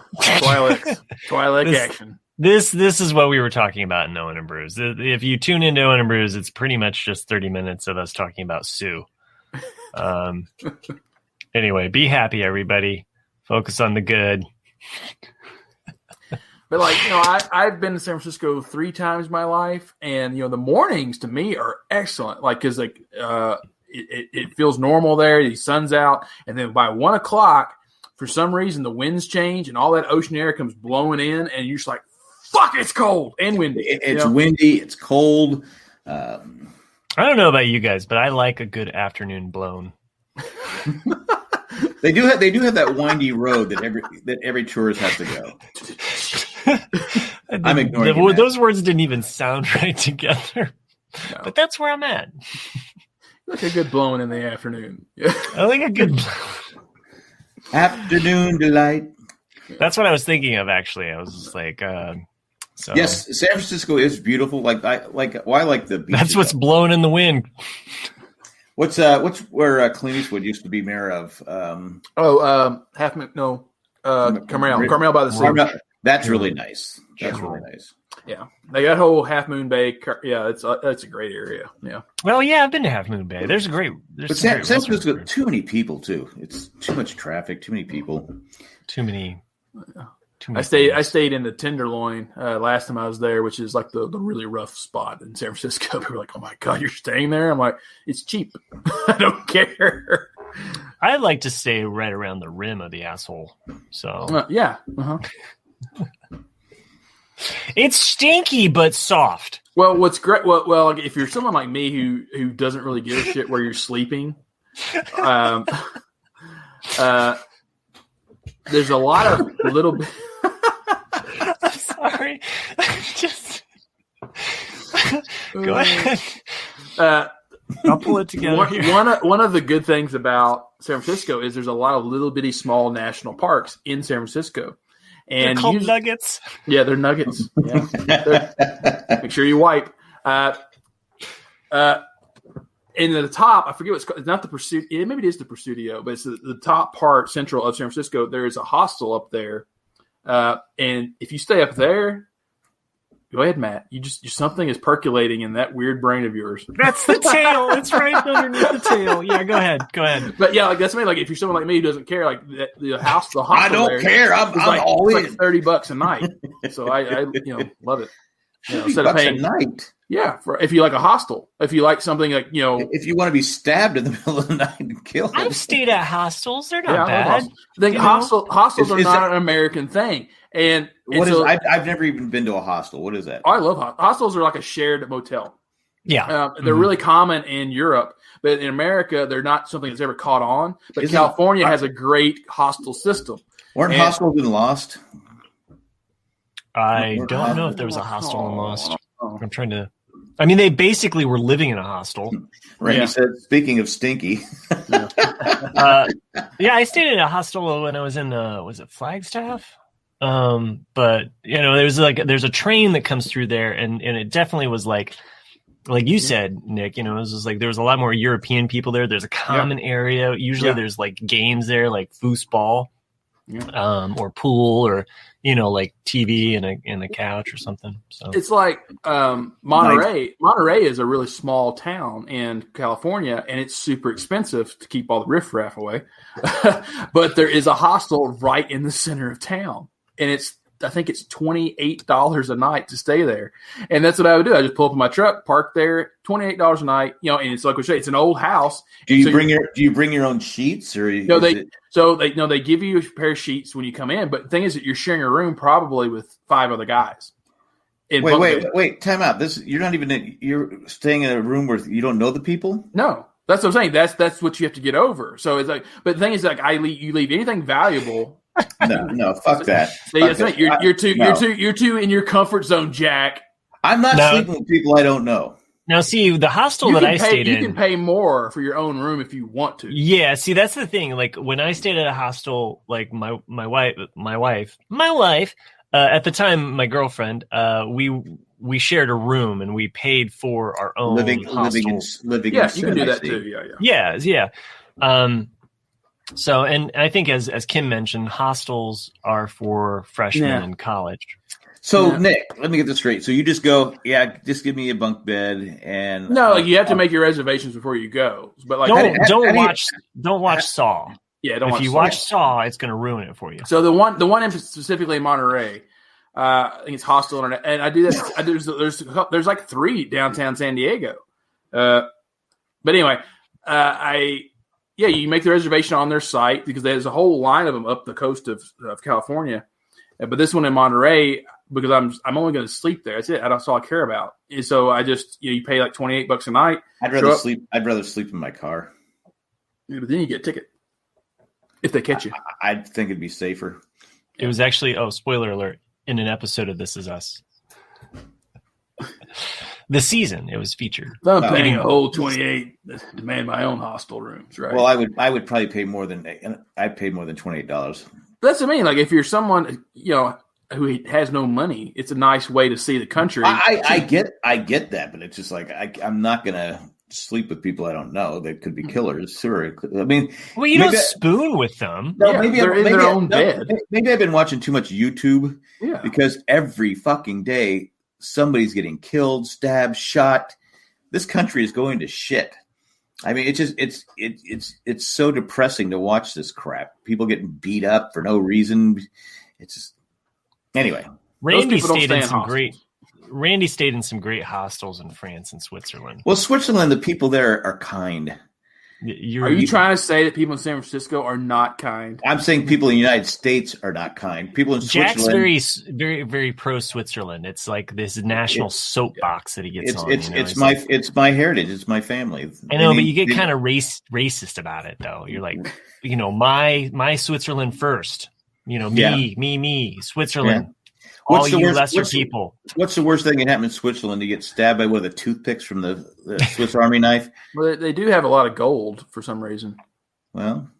Twilight action. This is what we were talking about in Owen and Brews. If you tune into Owen and Brews, it's pretty much just 30 minutes of us talking about Sue. Anyway, be happy, everybody. Focus on the good. But I've been to San Francisco 3 times in my life, and the mornings to me are excellent. Because it feels normal there. The sun's out, and then by 1 o'clock. For some reason, the winds change and all that ocean air comes blowing in, and you're just like, fuck, it's cold and windy. It's windy. It's cold. I don't know about you guys, but I like a good afternoon blown. They do have that windy road that every tourist has to go. I'm ignoring those words didn't even sound right together. No. But that's where I'm at. Like a good blowing in the afternoon. I like a good afternoon delight. That's what I was thinking of. Actually, I was just like, so. Yes, San Francisco is beautiful. I like the beach. That's what's blowing in the wind. What's where Clint Eastwood used to be mayor of? Carmel by the sea. That's really nice. That's Yeah. really nice. Yeah, they got whole Half Moon Bay. Yeah, it's a great area. Yeah. Well, yeah, I've been to Half Moon Bay. There's But some great San Francisco's restaurants got too many people too. It's too much traffic, too many people. there. Too many I stayed in the Tenderloin last time I was there, which is like the really rough spot in San Francisco. People were like, "Oh my god, you're staying there?" I'm like, "It's cheap. I don't care." I like to stay right around the rim of the asshole. So Yeah. Uh-huh. it's stinky but soft. Well, what's great? Well, if you're someone like me who doesn't really give a shit where you're sleeping, there's a lot of little bit. I'm sorry. Just go ahead. I'll pull it together. One of the good things about San Francisco is there's a lot of little bitty small national parks in San Francisco. They're And called nuggets. Yeah, they're nuggets. Yeah. Make sure you wipe. In the top, I forget what it's called. It's not the Pursuit. Maybe it is the Pursudio, but it's the top part central of San Francisco. There is a hostel up there, and if you stay up there, go ahead, Matt. Something is percolating in that weird brain of yours. That's the tail. It's right underneath the tail. Yeah, go ahead. But yeah, like that's me. Like if you're someone like me who doesn't care, like the hostel. I don't care. I'm all in. It's like $30 a night. So I love it. Instead of paying a night. Yeah, if you like a hostel, if you like something like if you want to be stabbed in the middle of the night and killed. I've stayed at hostels; they're not bad. Hostels are not an American thing. And I've never even been to a hostel. What is that? I love hostels. Are like a shared motel. Yeah, they're really common in Europe, but in America, they're not something that's ever caught on. But California has a great hostel system. Weren't hostels in Lost? I don't know if there was a hostel in Lost. I'm trying to. I mean, they basically were living in a hostel. Randy said, speaking of stinky. Yeah, I stayed at a hostel when I was in, was it Flagstaff? But, there's a train that comes through there, and it definitely was like you said, Nick, it was just like there was a lot more European people there. There's a common area. Usually there's like games there, like foosball. Or pool, or like TV and a couch or something. So it's like Monterey. Monterey is a really small town in California, and it's super expensive to keep all the riffraff away. But there is a hostel right in the center of town, and I think it's $28 a night to stay there, and that's what I would do. I just pull up in my truck, park there, $28 a night. And it's like we say, it's an old house. Do you bring your own sheets, or they give you a pair of sheets when you come in, but the thing is that you're sharing a room probably with 5 other guys. Wait, time out. You're staying in a room where you don't know the people? No, that's what I'm saying. That's what you have to get over. So it's like, but the thing is, like, you leave anything valuable. No, fuck that. You're too in your comfort zone, Jack. I'm not sleeping with people I don't know. Now, see, the hostel that I stayed in, you can pay more for your own room if you want to. Yeah, see, that's the thing. Like when I stayed at a hostel, like my wife, at the time, my girlfriend, we shared a room and we paid for our own living. Yeah, you can do that too. Yeah. So, and I think as Kim mentioned, hostels are for freshmen in college. So, Nick, let me get this straight. So you just go, just give me a bunk bed, and you have to make your reservations before you go. But like, don't watch Saw. Yeah, if you watch Saw, it's going to ruin it for you. So the one specifically in Monterey, I think it's Hostel Internet, and I do that. There's like 3 downtown San Diego. But anyway, you make the reservation on their site because there's a whole line of them up the coast of California. But this one in Monterey, because I'm only going to sleep there. That's it. That's all I care about. And so I just you pay like $28 a night. I'd rather sleep in my car. Yeah, but then you get a ticket if they catch you. I think it'd be safer. It was actually spoiler alert, in an episode of This Is Us. The season it was featured. I'm paying a whole 28 to demand my own hostel rooms, right? Well, I would probably pay more than $28. That's what I mean. Like if you're someone who has no money, it's a nice way to see the country. I get that, but it's just like I'm not gonna sleep with people I don't know. That could be killers. Sure. I mean, well, you don't spoon with them. No, yeah, they're in their own bed. Maybe I've been watching too much YouTube. Yeah. Because every fucking day somebody's getting killed, stabbed, shot. This country is going to shit. I mean, it's so depressing to watch this crap. People getting beat up for no reason. It's just anyway. Randy stayed in some great hostels in France and Switzerland. Well, Switzerland, the people there are kind. Are you trying to say that people in San Francisco are not kind? I'm saying people in the United States are not kind. People in Jack's Switzerland, very, very pro Switzerland. It's like this national soapbox that he gets on. It's my heritage. It's my family. I know, but you get kind of racist about it, though. You're like, my Switzerland first. Me, Switzerland. Yeah. All you lesser people. What's the worst thing that happened in Switzerland? You get stabbed by one of the toothpicks from the Swiss Army knife? Well, they do have a lot of gold for some reason. Well,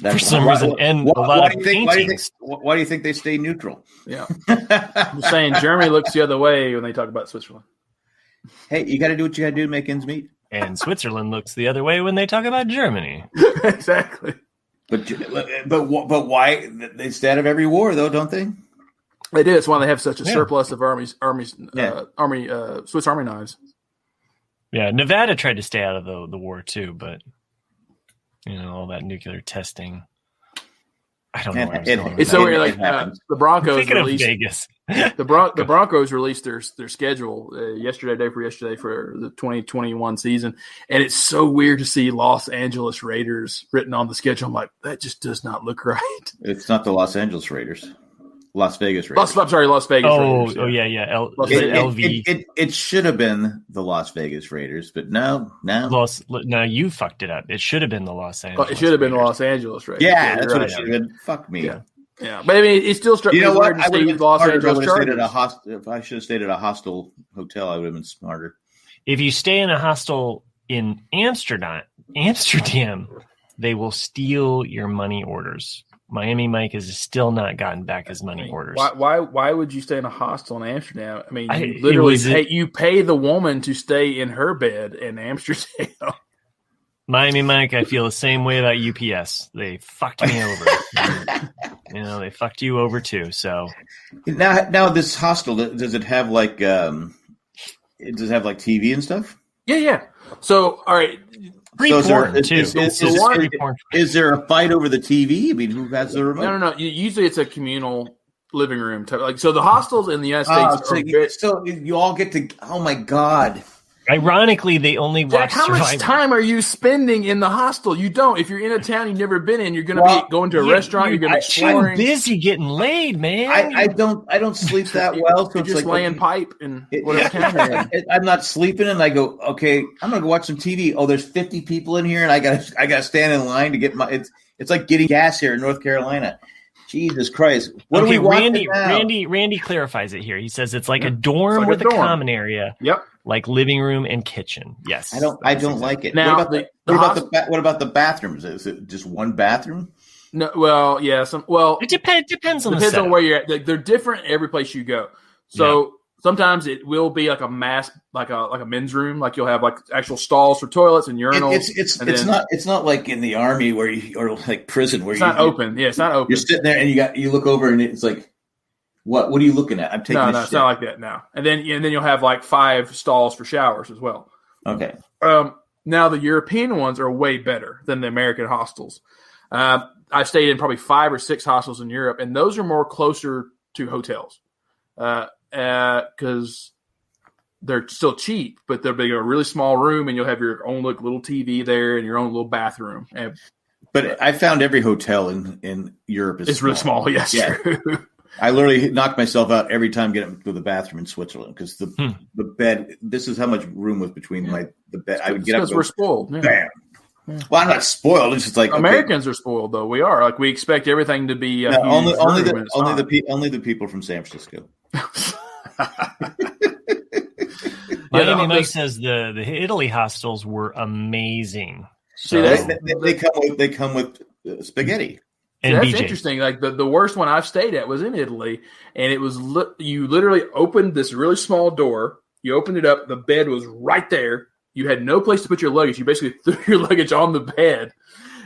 for some reason, and a lot of paintings. Why do you think they stay neutral? Yeah. I'm just saying Germany looks the other way when they talk about Switzerland. Hey, you got to do what you got to do to make ends meet. And Switzerland looks the other way when they talk about Germany. Exactly. But why? They stay out of every war, though, don't they? They do. It's why they have such a surplus of Swiss Army knives. Yeah, Nevada tried to stay out of the war too, but all that nuclear testing. I don't know where I was going. It's so weird. Like the Broncos released Vegas. the Broncos released their schedule yesterday for the 2021 season, and it's so weird to see Los Angeles Raiders written on the schedule. I'm like, that just does not look right. It's not the Los Angeles Raiders. Las Vegas Raiders. Las Vegas Raiders. Yeah. LV. It should have been the Las Vegas Raiders, but no. Now you fucked it up. It should have been the Los Angeles. It should have been the Los Angeles Raiders. Yeah, that's what it should have been. Fuck me. Yeah. But I mean, it still struck me as weird to see Los Angeles Chargers. If I should have stayed at a hostel hotel, I would have been smarter. If you stay in a hostel in Amsterdam, they will steal your money orders. Miami Mike has still not gotten back his money orders. Why would you stay in a hostel in Amsterdam? I mean, you pay the woman to stay in her bed in Amsterdam. Miami Mike, I feel the same way about UPS. They fucked me over. They fucked you over too. So now this hostel, does it have like TV and stuff? Yeah. So all right. Is there a fight over the TV? I mean, who has the remote? No. Usually it's a communal living room type. So the hostels in the United States so you all get to. Oh my God! Ironically, they only watch. How much time are you spending in the hostel? You don't. If you're in a town you've never been in, you're going to be going to a restaurant. You're going to exploring. I'm busy getting laid, man. I don't sleep that well. So you're just laying pipe and whatever town. I'm not sleeping, and I go, okay, I'm going to go watch some TV. Oh, there's 50 people in here, and I got to stand in line to get my. It's like getting gas here in North Carolina. Jesus Christ! What are we watching now? Randy clarifies it here. He says it's like a dorm with a common area. Yep. Like living room and kitchen. Yes. I don't like it. Now, what about the bathrooms? Is it just one bathroom? No. Well, yeah. It depends on where you're at. They're different every place you go. So sometimes it will be like a mass, like a men's room. Like you'll have like actual stalls for toilets and urinals. It's not like in the army or like prison where it's not open. Yeah, it's not open. You're sitting there and you look over and it's like. What are you looking at? I'm taking No, it's not like that now. And then you'll have like 5 stalls for showers as well. Okay. Now the European ones are way better than the American hostels. I've stayed in probably 5 or 6 hostels in Europe, and those are more closer to hotels because they're still cheap, but they're a really small room, and you'll have your own little TV there and your own little bathroom. But I found every hotel in Europe is really small. Yes, yeah. True. I literally knocked myself out every time getting to the bathroom in Switzerland because the bed. This is how much room was between the bed. I would get up because we're spoiled. Yeah. Bam. Yeah. Well, I'm not spoiled. It's just like Americans are spoiled, though. We are like we expect everything to be only the people from San Francisco. Miami Mike says the Italy hostels were amazing. See, they come with spaghetti. And that's interesting. Like the worst one I've stayed at was in Italy, and it was you literally opened this really small door. You opened it up. The bed was right there. You had no place to put your luggage. You basically threw your luggage on the bed.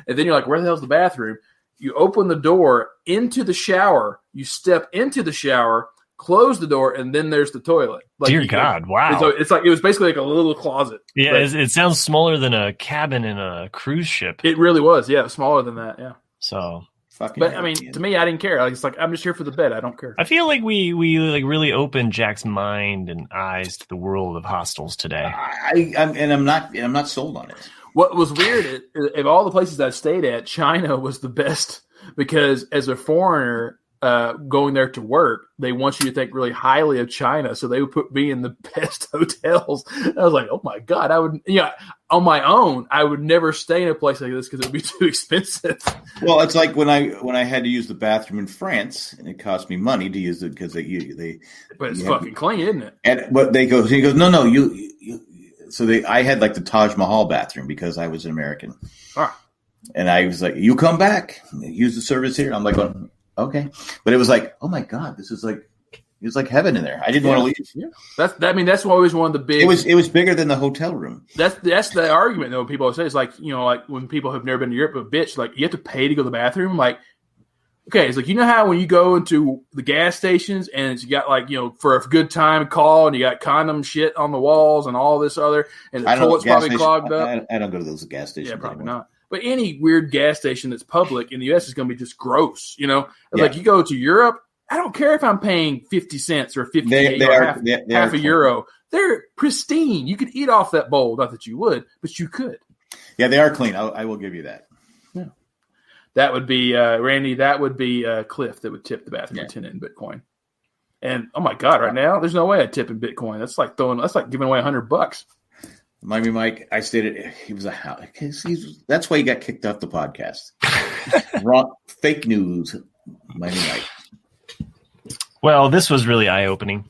And then you're like, where the hell's the bathroom? You open the door into the shower. You step into the shower, close the door, and then there's the toilet. Like, Dear God, wow. So it's like it was basically like a little closet. Yeah, it sounds smaller than a cabin in a cruise ship. It really was. Yeah, smaller than that. Yeah. So... But I mean, to me, I didn't care. Like, it's like I'm just here for the bed. I don't care. I feel like we like really opened Jack's mind and eyes to the world of hostels today. I'm not sold on it. What was weird of all the places I've stayed at, China was the best because as a foreigner going there to work, they want you to think really highly of China, so they would put me in the best hotels. I was like, oh my God, I would, on my own, I would never stay in a place like this because it would be too expensive. Well, it's like when I had to use the bathroom in France, and it cost me money to use it because they. But it's fucking clean, isn't it? And but he goes, no, you. So I had like the Taj Mahal bathroom because I was an American, and I was like, you come back, use the service here. I'm like, okay, but it was like, oh my God, this is like. It was like heaven in there. I didn't want to leave. Yeah, that's always one of the big. It was bigger than the hotel room. That's the argument though. People say it's like like when people have never been to Europe, but bitch, like you have to pay to go to the bathroom. I'm like, okay, it's like how when you go into the gas stations and it's got like for a good time call and you got condom shit on the walls and all this other and the toilet's probably clogged up. I don't go to those gas stations. Yeah, probably not. But any weird gas station that's public in the U.S. is going to be just gross. Like you go to Europe. I don't care if I'm paying 50 cents or 50 or half a euro. They're pristine. You could eat off that bowl. Not that you would, but you could. Yeah, they are clean. I will give you that. Yeah. That would be, Randy, that would be Clif that would tip the bathroom attendant in Bitcoin. And, oh, my God, right now, there's no way I'd tip in Bitcoin. That's like giving away $100. Miami Mike, I stated he was a house. That's why he got kicked off the podcast. Wrong, fake news, Miami Mike. Well, this was really eye-opening.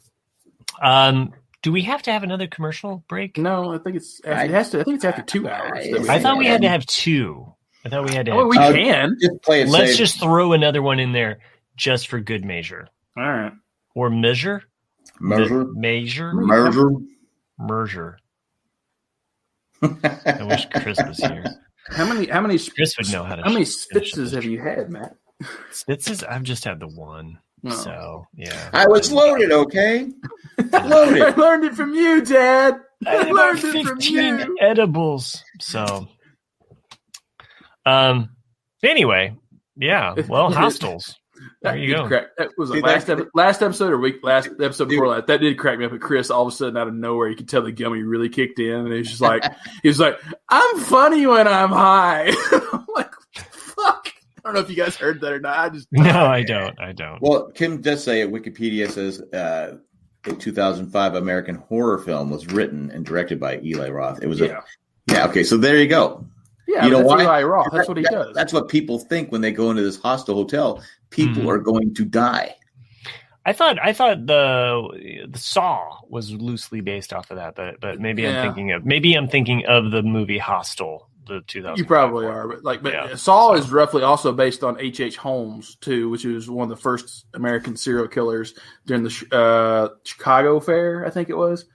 Do we have to have another commercial break? No, I think it's after 2 hours. I thought we had to have two. I thought we had to have we can. Just play it Let's safe. just throw another one in there just for good measure. All right. Or measure. Merger. I wish Chris was here. How many Chris would know how to. How many spitzes have you had, Matt? Spitzes? I've just had the one. No. So yeah. I was loaded, okay? Loaded. I learned it from you, Dad. I learned it from you. Edibles. So anyway, yeah. Well, hostels. There you go. That was last episode or last episode before last. That did crack me up. But Chris, all of a sudden, out of nowhere, you could tell the gummy really kicked in, and he's just like, "I'm funny when I'm high." I'm like, "Fuck." I don't know if you guys heard that or not. I don't. Well, Kim does say at Wikipedia says a 2005 American horror film was written and directed by Eli Roth. It was okay. So there you go. Yeah, you know why? Eli Roth. That's what he does. That's what people think when they go into this hostel hotel. People are going to die. I thought the Saw was loosely based off of that, but maybe I'm thinking of the movie Hostel, the 2000. You probably are, but Saw is roughly also based on H.H. Holmes too, which was one of the first American serial killers during the Chicago Fair, I think it was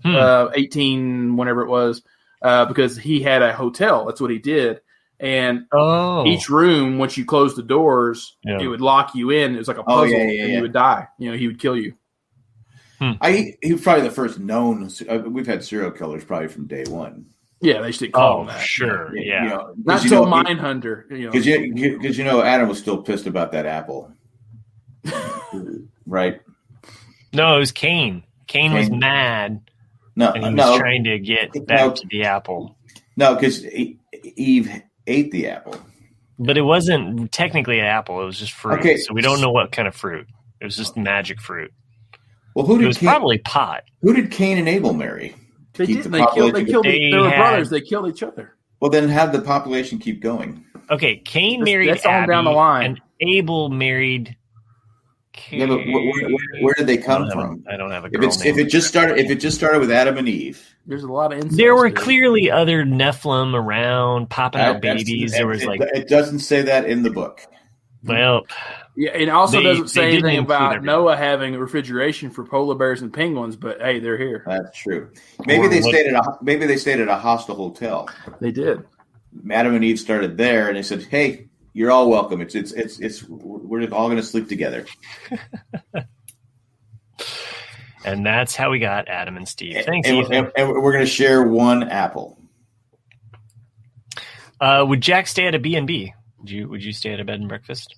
18 whenever it was, because he had a hotel. That's what he did. And each room, once you close the doors, it would lock you in. It was like a puzzle, and you would die. He would kill you. He was probably the first known. We've had serial killers probably from day one. Yeah, they used to call him that. Sure, yeah. Not until Mindhunter. Because Adam was still pissed about that apple, right? No, it was Cain. Cain was mad. And he was trying to get back to the apple. No, because Eve ate the apple. But it wasn't technically an apple. It was just fruit. Okay. So we don't know what kind of fruit. It was just magic fruit. Well, probably pot. Who did Cain and Abel marry? They didn't. They were brothers. They killed each other. Well, then have the population keep going. Okay, Cain married Abby, on down the line. And Abel married Cain. Yeah, but where did they come from? I don't have a girl name. If it just started with Adam and Eve. There's a lot of incest. There were clearly other Nephilim around popping out babies. There was it doesn't say that in the book. Well, Yeah, and it also doesn't say didn't anything include about everything. Noah having refrigeration for polar bears and penguins. But hey, they're here. That's true. Maybe they stayed at a hostel hotel. They did. Adam and Eve started there, and they said, "Hey, you're all welcome. We're all going to sleep together." And that's how we got Adam and Steve. Thanks, Ethan. And we're going to share one apple. Would Jack stay at a B&B? Would you stay at a bed and breakfast?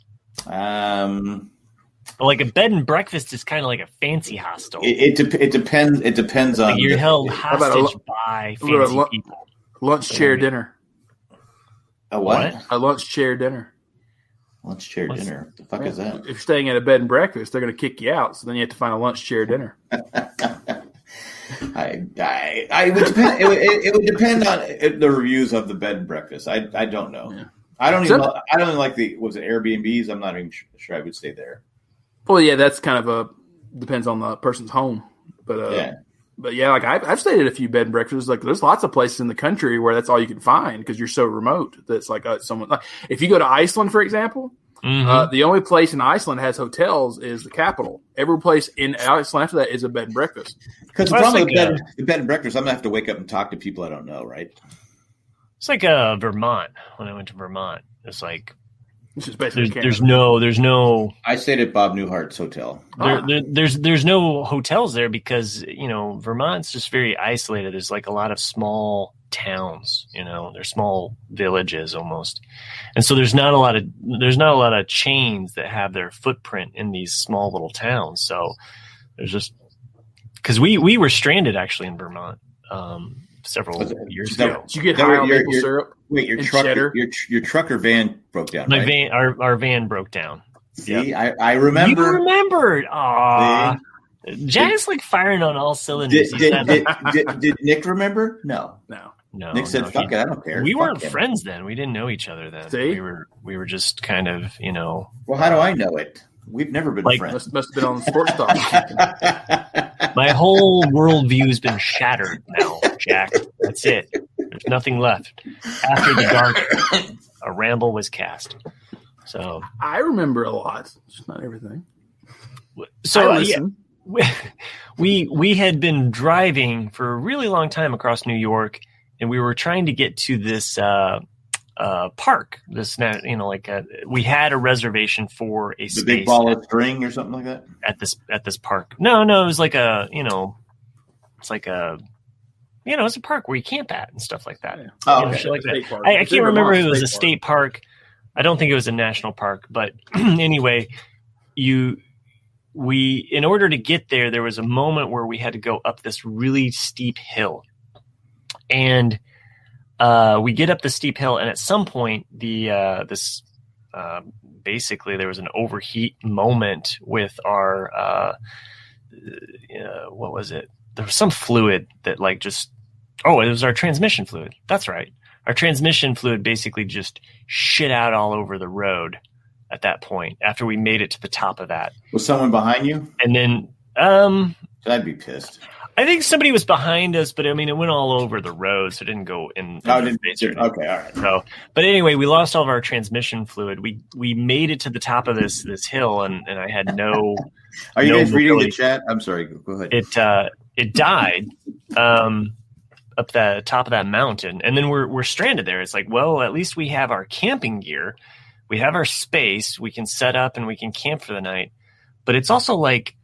Like a bed and breakfast is kind of like a fancy hostel. It depends. It depends on. Like you're held hostage by fancy people. Lunch chair dinner. A what? A lunch chair dinner. Lunch chair dinner. The fuck is that? If you're staying at a bed and breakfast, they're going to kick you out. So then you have to find a lunch chair dinner. I would depend. It would depend on the reviews of the bed and breakfast. I don't know. Yeah. I don't even like was it Airbnbs? I'm not even sure I would stay there. Well, yeah, that's kind of depends on the person's home. But yeah, like I've stayed at a few bed and breakfasts. Like there's lots of places in the country where that's all you can find because you're so remote. That's like someone. Like, if you go to Iceland, for example, the only place in Iceland has hotels is the capital. Every place in Iceland after that is a bed and breakfast. Because the problem with the bed and breakfast, I'm gonna have to wake up and talk to people I don't know, right? It's like Vermont. When I went to Vermont, it's like there's no. I stayed at Bob Newhart's hotel. There's no hotels there because Vermont's just very isolated. There's like a lot of small towns. They're small villages almost, and so there's not a lot of chains that have their footprint in these small little towns. So there's just because we were stranded actually in Vermont. Several years ago. Did you get high on maple syrup? Wait, your truck or van broke down, My right? van, our van broke down. See, yep. I remember. You remembered. Aw. Jack's like firing on all cylinders. Did Nick remember? No. Nick said, fuck it, I don't care. We weren't friends then. We didn't know each other then. See? We were just kind of, Well, how do I know it? We've never been friends. Must have been on the sports talk. My whole worldview has been shattered now, Jack. That's it. There's nothing left. After the dark, a ramble was cast. So I remember a lot, just not everything. So we had been driving for a really long time across New York, and we were trying to get to this park. We had a reservation for a space. Big ball of string or something like that at this park. No, it was like it's a park where you camp at and stuff like that. Oh, okay. Shit like that. I can't remember if it was a state park. I don't think it was a national park, but anyway, in order to get there was a moment where we had to go up this really steep hill, and we get up the steep hill, and at some point, basically there was an overheat moment with our what was it? There was some fluid that it was our transmission fluid. That's right. Our transmission fluid basically just shit out all over the road at that point after we made it to the top of that. Was someone behind you? And then I'd be pissed. I think somebody was behind us, but I mean, it went all over the road, so it didn't go in. Okay, all right. So, but anyway, we lost all of our transmission fluid. We made it to the top of this hill, and I had no. Are you guys reading the chat? I'm sorry. Go ahead. It died up the top of that mountain, and then we're stranded there. It's like, well, at least we have our camping gear, we have our space, we can set up and we can camp for the night. But it's also like,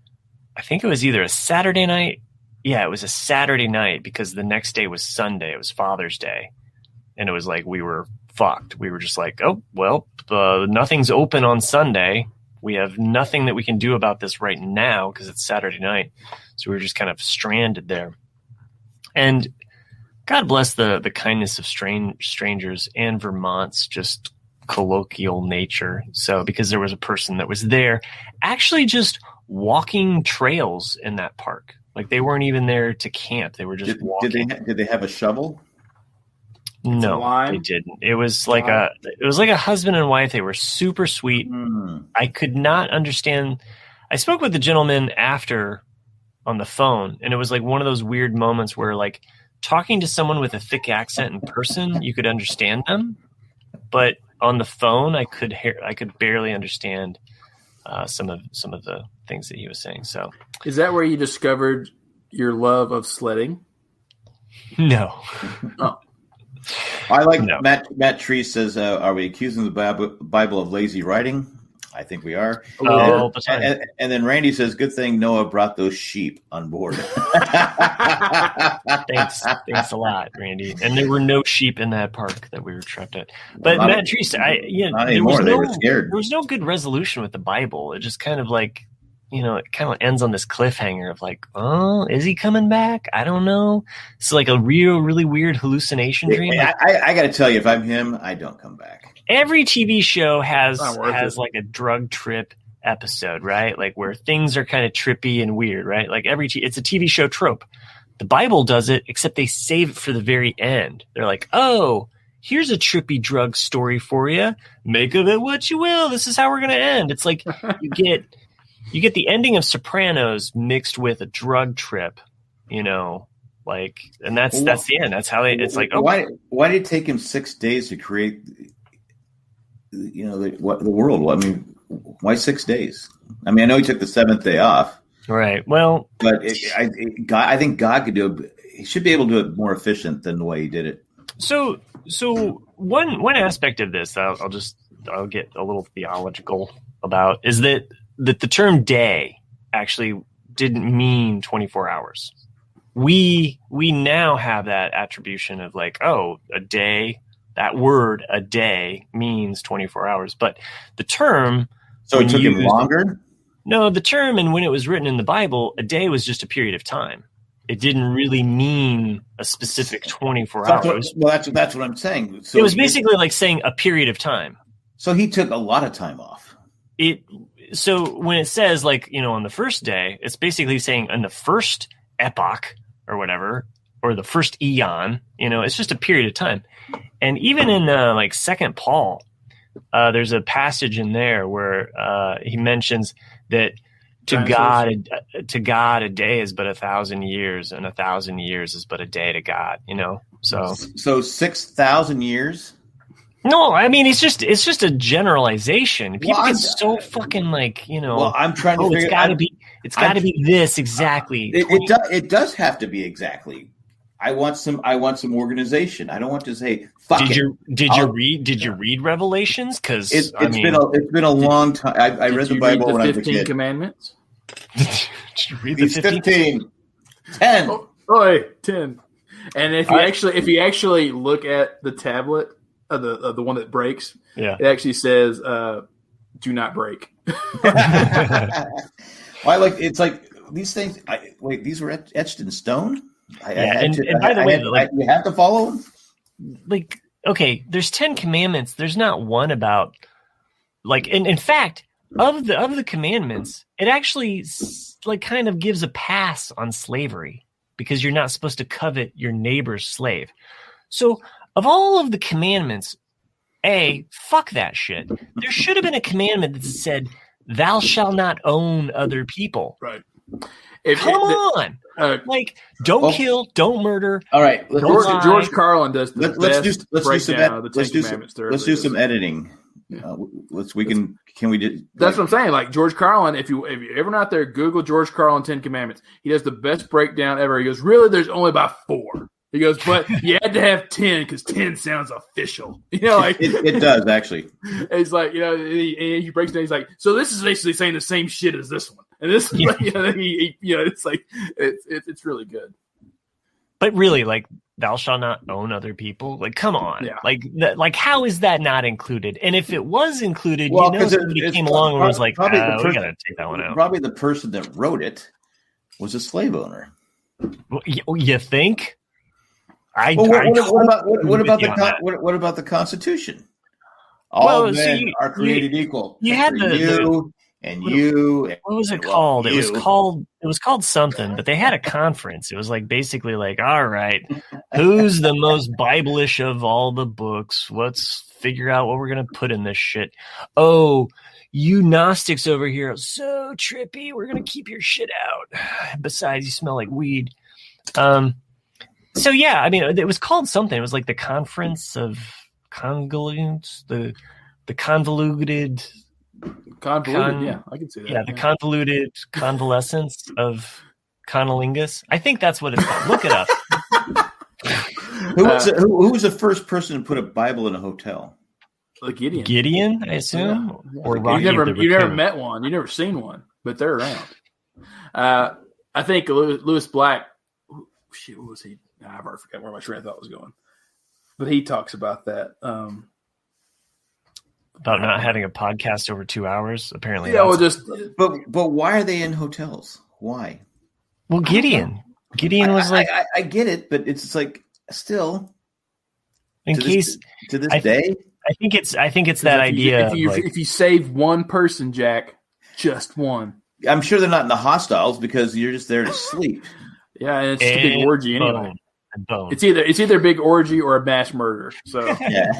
I think it was either a Saturday night. Yeah, it was a Saturday night because the next day was Sunday. It was Father's Day. And it was like we were fucked. We were just like, oh, well, nothing's open on Sunday. We have nothing that we can do about this right now because it's Saturday night. So we were just kind of stranded there. And God bless the kindness of strangers and Vermont's just colloquial nature. So because there was a person that was there actually just walking trails in that park. Like they weren't even there to camp. They were just walking. Did they have a shovel? No, they didn't. It was like a husband and wife. They were super sweet. I could not understand. I spoke with the gentleman after on the phone, and it was like one of those weird moments where like talking to someone with a thick accent in person, you could understand them, but on the phone, I could barely understand some of the things that he was saying. So, is that where you discovered your love of sledding? No. Oh. I like Matt Tree says, "Are we accusing the Bible of lazy writing?" I think we are. Oh, and then Randy says, "Good thing Noah brought those sheep on board." Thanks a lot, Randy. And there were no sheep in that park that we were trapped at. But Matt Tree said, they were scared. There was no good resolution with the Bible. It just kind of like, it kind of ends on this cliffhanger of like, oh, is he coming back? I don't know. It's like a really weird hallucination dream. I got to tell you, if I'm him, I don't come back. Every TV show has like a drug trip episode, right? Like where things are kind of trippy and weird, right? Like it's a TV show trope. The Bible does it, except they save it for the very end. They're like, oh, here's a trippy drug story for you. Make of it what you will. This is how we're going to end. It's like you get the ending of Sopranos mixed with a drug trip, and that's the end. That's how it's like. Oh, why did it take him 6 days to create? The world. I mean, why 6 days? I mean, I know he took the seventh day off. Right. Well, but I think God could do it. He should be able to do it more efficient than the way he did it. So one aspect of this, I'll get a little theological about, is that the term day actually didn't mean 24 hours. We now have that attribution of like, oh, a day. That word, a day, means 24 hours. But the term... So it took him longer? No, the term, and when it was written in the Bible, a day was just a period of time. It didn't really mean a specific 24 hours. That's what I'm saying. So it was basically like saying a period of time. So he took a lot of time off. So when it says, like, on the first day, it's basically saying on the first epoch or whatever, or the first eon, it's just a period of time. And even in Second Paul, there's a passage in there where he mentions that to God a day is but 1,000 years, and 1,000 years is but a day to God. So 6,000 years. No, I mean it's just a generalization. People get so fucking like Well, I'm trying to figure. It's got to be this exactly. It does have to be exactly. I want some organization. I don't want to say fuck Did you read Revelations? Because it's been a long time. I read the Bible when I was a kid. 15 Commandments. Did you read the 15? 10. Oh, 10. And if you actually look at the tablet of the one that breaks, it actually says "Do not break." It's like these things. These were etched in stone. And by the way, you have to follow them. Like, okay, there's 10 commandments. There's not one about like, and in fact, of the commandments, it actually like kind of gives a pass on slavery because you're not supposed to covet your neighbor's slave. So, of all of the commandments, fuck that shit. There should have been a commandment that said, "Thou shalt not own other people." Right. Come on. Don't kill, don't murder. All right. George Carlin does the let's do some editing. Yeah. Can we do? That's what I'm saying. Like George Carlin, if you're ever not there, Google George Carlin 10 Commandments. He does the best breakdown ever. He goes, really, there's only about 4. He goes, but you had to have 10 because 10 sounds official. It does actually. It's like, he breaks down. He's like, so this is basically saying the same shit as this one. And this, it's like, it's really good. But really, like, thou shalt not own other people. Like, come on. Yeah. Like, how is that not included? And if it was included, somebody came along and was like, we got to take that one out. Probably the person that wrote it was a slave owner. You think? What about the Constitution? All men are created equal. You had you. What was it called? It was called something, but they had a conference. It was like basically like, all right, who's the most Bible-ish of all the books? Let's figure out what we're gonna put in this shit. Oh, you Gnostics over here, so trippy. We're gonna keep your shit out. Besides, you smell like weed. So yeah, I mean, it was called something. It was like the Conference of Convolutes, the convoluted Convoluted, yeah, I can see that. Yeah, the convoluted convalescence of conolingus. I think that's what it's called. Look it up. Who was the first person to put a Bible in a hotel? Gideon. Gideon, I assume. Yeah. Or you never met one. You never seen one, but they're around. I think Lewis Black. Shit, what was he? I've already forgot where my train of thought was going. But he talks about that. About not having a podcast over 2 hours, apparently. Yeah, But why are they in hotels? Why? Well, Gideon was like, I get it, but it's like still in case to this day. I think it's that idea. If you save one person, Jack, just one. I'm sure they're not in the hostels because you're just there to sleep. Yeah, and it's just a big orgy anyway. Bone. It's either a big orgy or a mass murder. So yeah.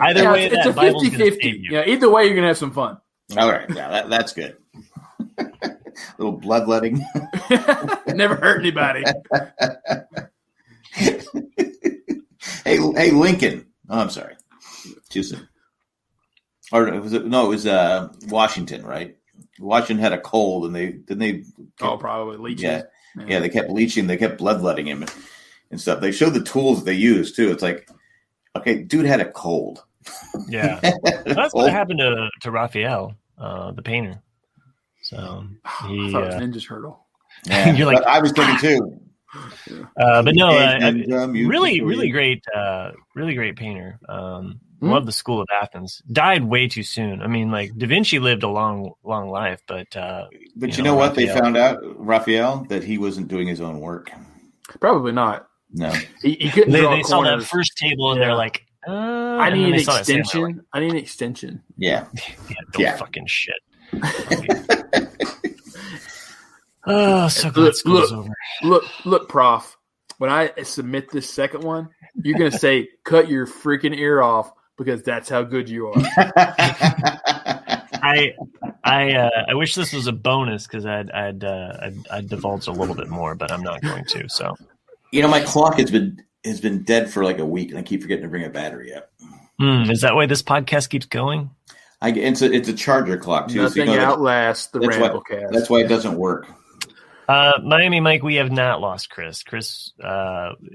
Either way, it's a 50-50. Yeah, either way, you're gonna have some fun. All right, yeah, that's good. A little bloodletting. Never hurt anybody. Hey, Lincoln. Oh, I'm sorry. Too soon. Or it was Washington, right? Washington had a cold, and they probably leeching. Yeah, they kept leeching. They kept bloodletting him and stuff. They showed the tools that they used too. It's like, okay, dude had a cold. Yeah, that's what happened to Raphael, the painter. So he I thought it was Ninja Turtle. Yeah, you're like, I was thinking too. But no, really great painter. Love the school of Athens. Died way too soon. I mean, like Da Vinci lived a long life, but you know what? They found out, Raphael, that he wasn't doing his own work. Probably not. No, he couldn't. They saw that first table, and they're like, I need an extension. I need an extension. Yeah. Fucking shit. Oh, so glad school's over. Look, Prof. When I submit this second one, you're gonna say, "Cut your freaking ear off," because that's how good you are. I wish this was a bonus because I'd divulge a little bit more, but I'm not going to. So, my clock has been dead for like a week, and I keep forgetting to bring a battery up. Is that why this podcast keeps going? It's a charger clock too. Nothing outlasts the Ramblecast. That's why it doesn't work. Miami Mike, we have not lost Chris. Chris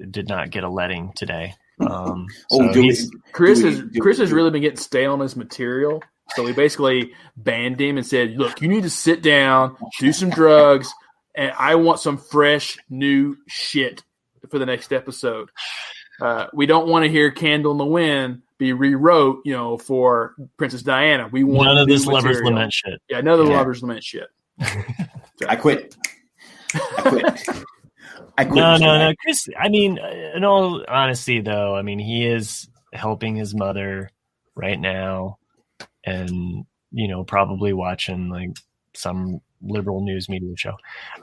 did not get a letting today. Chris has really been getting stale on his material. So we basically banned him and said, look, you need to sit down, do some drugs, and I want some fresh, new shit for the next episode. We don't want to hear Candle in the Wind be rewrote, for Princess Diana. We want none of this Lover's Lament shit. Yeah, none of the Lover's Lament shit. I quit. No, Chris. I mean, in all honesty, though, I mean, he is helping his mother right now, and probably watching like some liberal news media show.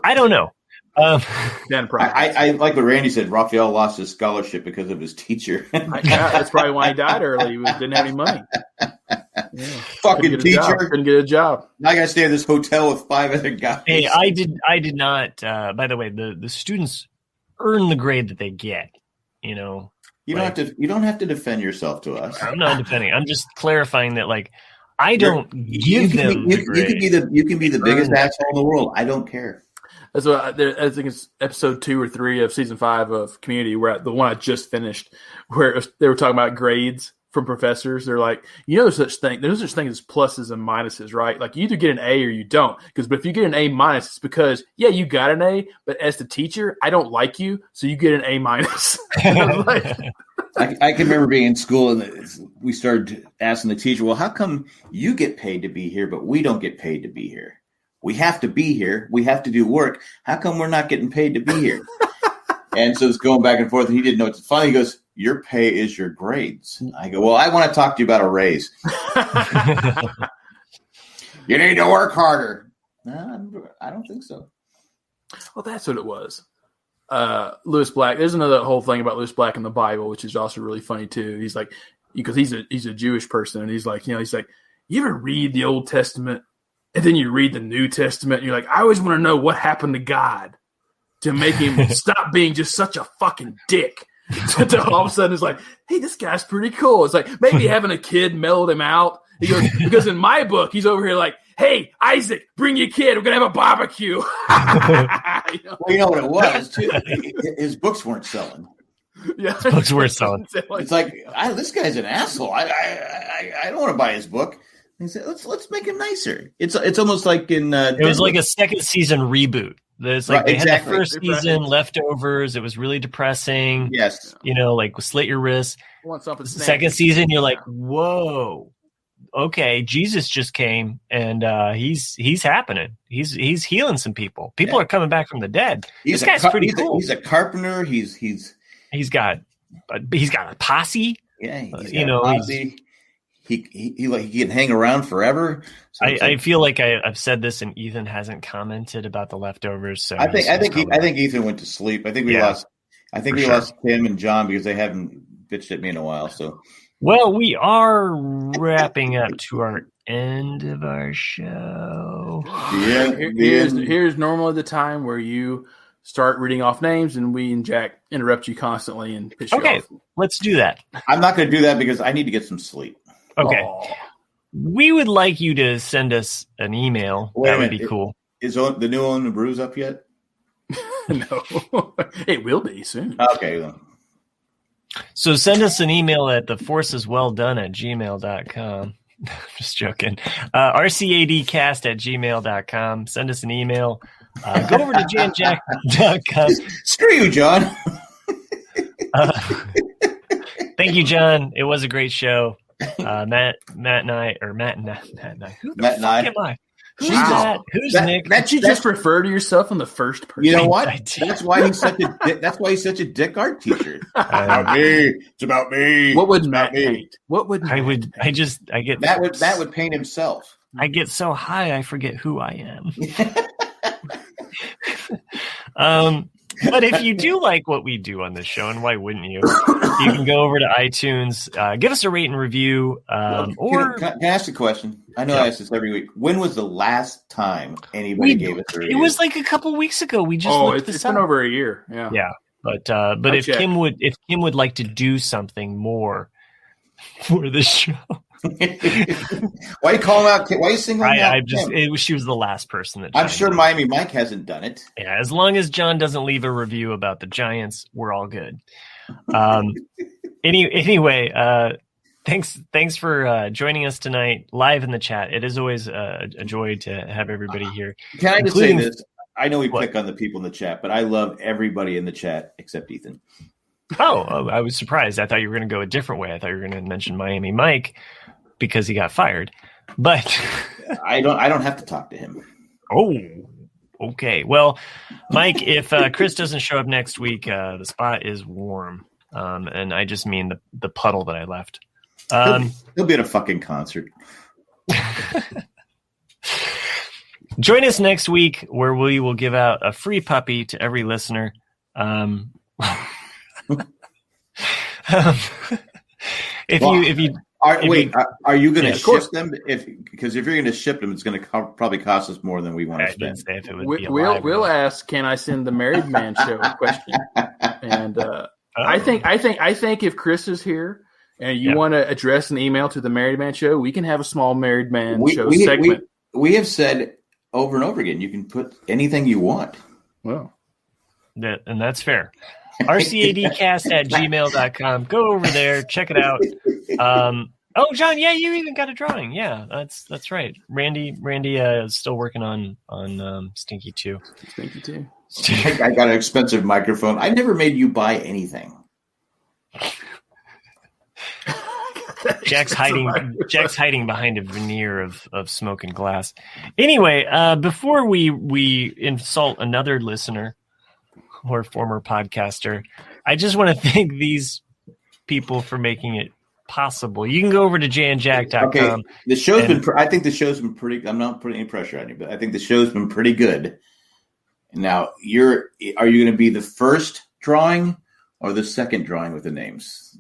I don't know. I like what Randy said. Raphael lost his scholarship because of his teacher. That's probably why he died early. He didn't have any money. Yeah. Fucking teacher couldn't get a job. Now I gotta stay in this hotel with 5 other guys. Hey, I did not. By the way, the students earn the grade that they get. You don't have to defend yourself to us. I'm not defending. I'm just clarifying that, like, I don't give them. You can be the biggest asshole in the world. I don't care. That's what I think it's episode 2 or 3 of season 5 of Community, where the one I just finished, where they were talking about grades from professors. They're like, there's such thing as pluses and minuses, right? Like you either get an A or you don't. But if you get an A minus, it's because you got an A, but as the teacher, I don't like you, so you get an A minus. I can remember being in school and we started asking the teacher, well, how come you get paid to be here, but we don't get paid to be here? We have to be here. We have to do work. How come we're not getting paid to be here? And so it's going back and forth. And he didn't know what to finally he goes, your pay is your grades. I go, well, I want to talk to you about a raise. You need to work harder. No, I don't think so. Well, that's what it was. Lewis Black. There's another whole thing about Lewis Black in the Bible, which is also really funny too. He's like, because he's a Jewish person, and he's like, you ever read the Old Testament and then you read the New Testament, and you're like, I always want to know what happened to God to make him stop being just such a fucking dick. To all of a sudden, it's like, hey, this guy's pretty cool. It's like maybe having a kid mellowed him out, He goes, because in my book, he's over here like, hey, Isaac, bring your kid. We're going to have a barbecue. Well, you know what it was, too? His books weren't selling. Yeah, His books weren't selling. It's like, this guy's an asshole. I don't want to buy his book. He said, let's make him nicer. It's almost like in it was like a second season reboot. There's like they had the first season, Leftovers. It was really depressing. Yes, like slit your wrists. I want something Second season, you're like, whoa, okay, Jesus just came and he's happening. He's healing some people. People are coming back from the dead. This guy's pretty cool. He's a carpenter. He's got a posse. Yeah, he's got a posse. He can hang around forever. So I feel like I've said this, and Ethan hasn't commented about the Leftovers. So I think Ethan went to sleep. I think we lost Tim and John because they haven't bitched at me in a while. So we are wrapping up to our end of our show. Yeah, here's normally the time where you start reading off names, and we and Jack interrupt you constantly and piss you off. Okay, let's do that. I'm not going to do that because I need to get some sleep. Okay. We would like you to send us an email. That would be cool. Is the new On the Brews up yet? No. It will be soon. Okay. So send us an email at theforceswelldone@gmail.com. Just joking. rcadcast@gmail.com. Send us an email. Go over to janjack.com. Screw you, John. Thank you, John. It was a great show. Matt and I. Who the fuck am I? Who's Matt? Who's Nick? That you just refer to yourself in the first person. You know what? That's why he's such a dick art teacher. It's about me. What would Matt paint? What would I get Matt would paint himself. I get so high I forget who I am. But if you do like what we do on this show, and why wouldn't you? You can go over to iTunes, give us a rate and review. Can I ask a question? I know I ask this every week. When was the last time anybody gave us a review? It was like a couple weeks ago. We just looked this up. It's been over a year. Yeah. Yeah. But if Kim would like to do something more for the show. Why are you calling out? Why are you singling out? She was the last person that. I'm sure Miami Mike hasn't done it. Yeah, as long as John doesn't leave a review about the Giants, we're all good. Anyway, thanks for joining us tonight live in the chat. It is always a joy to have everybody here. Can I just say this? I know we pick on the people in the chat, but I love everybody in the chat except Ethan. Oh, I was surprised. I thought you were going to go a different way. I thought you were going to mention Miami Mike because he got fired. But I don't have to talk to him. Oh, okay. Well, Mike, if Chris doesn't show up next week, the spot is warm. And I just mean the puddle that I left. He'll be at a fucking concert. Join us next week where we will give out a free puppy to every listener. Are you going to ship them? Because if you're going to ship them, it's going to probably cost us more than we want to spend. We'll ask. Can I send the Married Man Show question? And I think if Chris is here and you want to address an email to the Married Man Show, we can have a small Married Man Show segment. We have said over and over again, you can put anything you want. Well, and that's fair. rcadcast@gmail.com. Go over there, check it out. John, you even got a drawing. Yeah, that's right. Randy is still working on Stinky 2. Stinky 2. I got an expensive microphone. I never made you buy anything. Jack's hiding behind a veneer of smoke and glass. Anyway, before we insult another listener or former podcaster, I just want to thank these people for making it possible. You can go over to janjack.com. Okay, the show's been. I think the show's been pretty. I'm not putting any pressure on you, but I think the show's been pretty good. Now, are you going to be the first drawing or the second drawing with the names?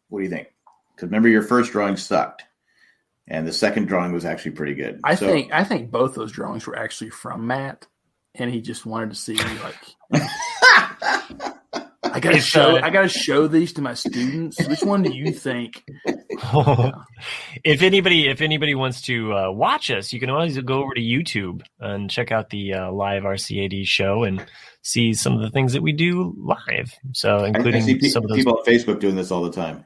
What do you think? Because remember, your first drawing sucked, and the second drawing was actually pretty good. I think both those drawings were actually from Matt, and he just wanted to see I gotta show these to my students. Which one do you think If anybody wants to watch us, you can always go over to YouTube and check out the live RCAD show and see some of the things that we do live. So, including I see some of those people on Facebook doing this all the time.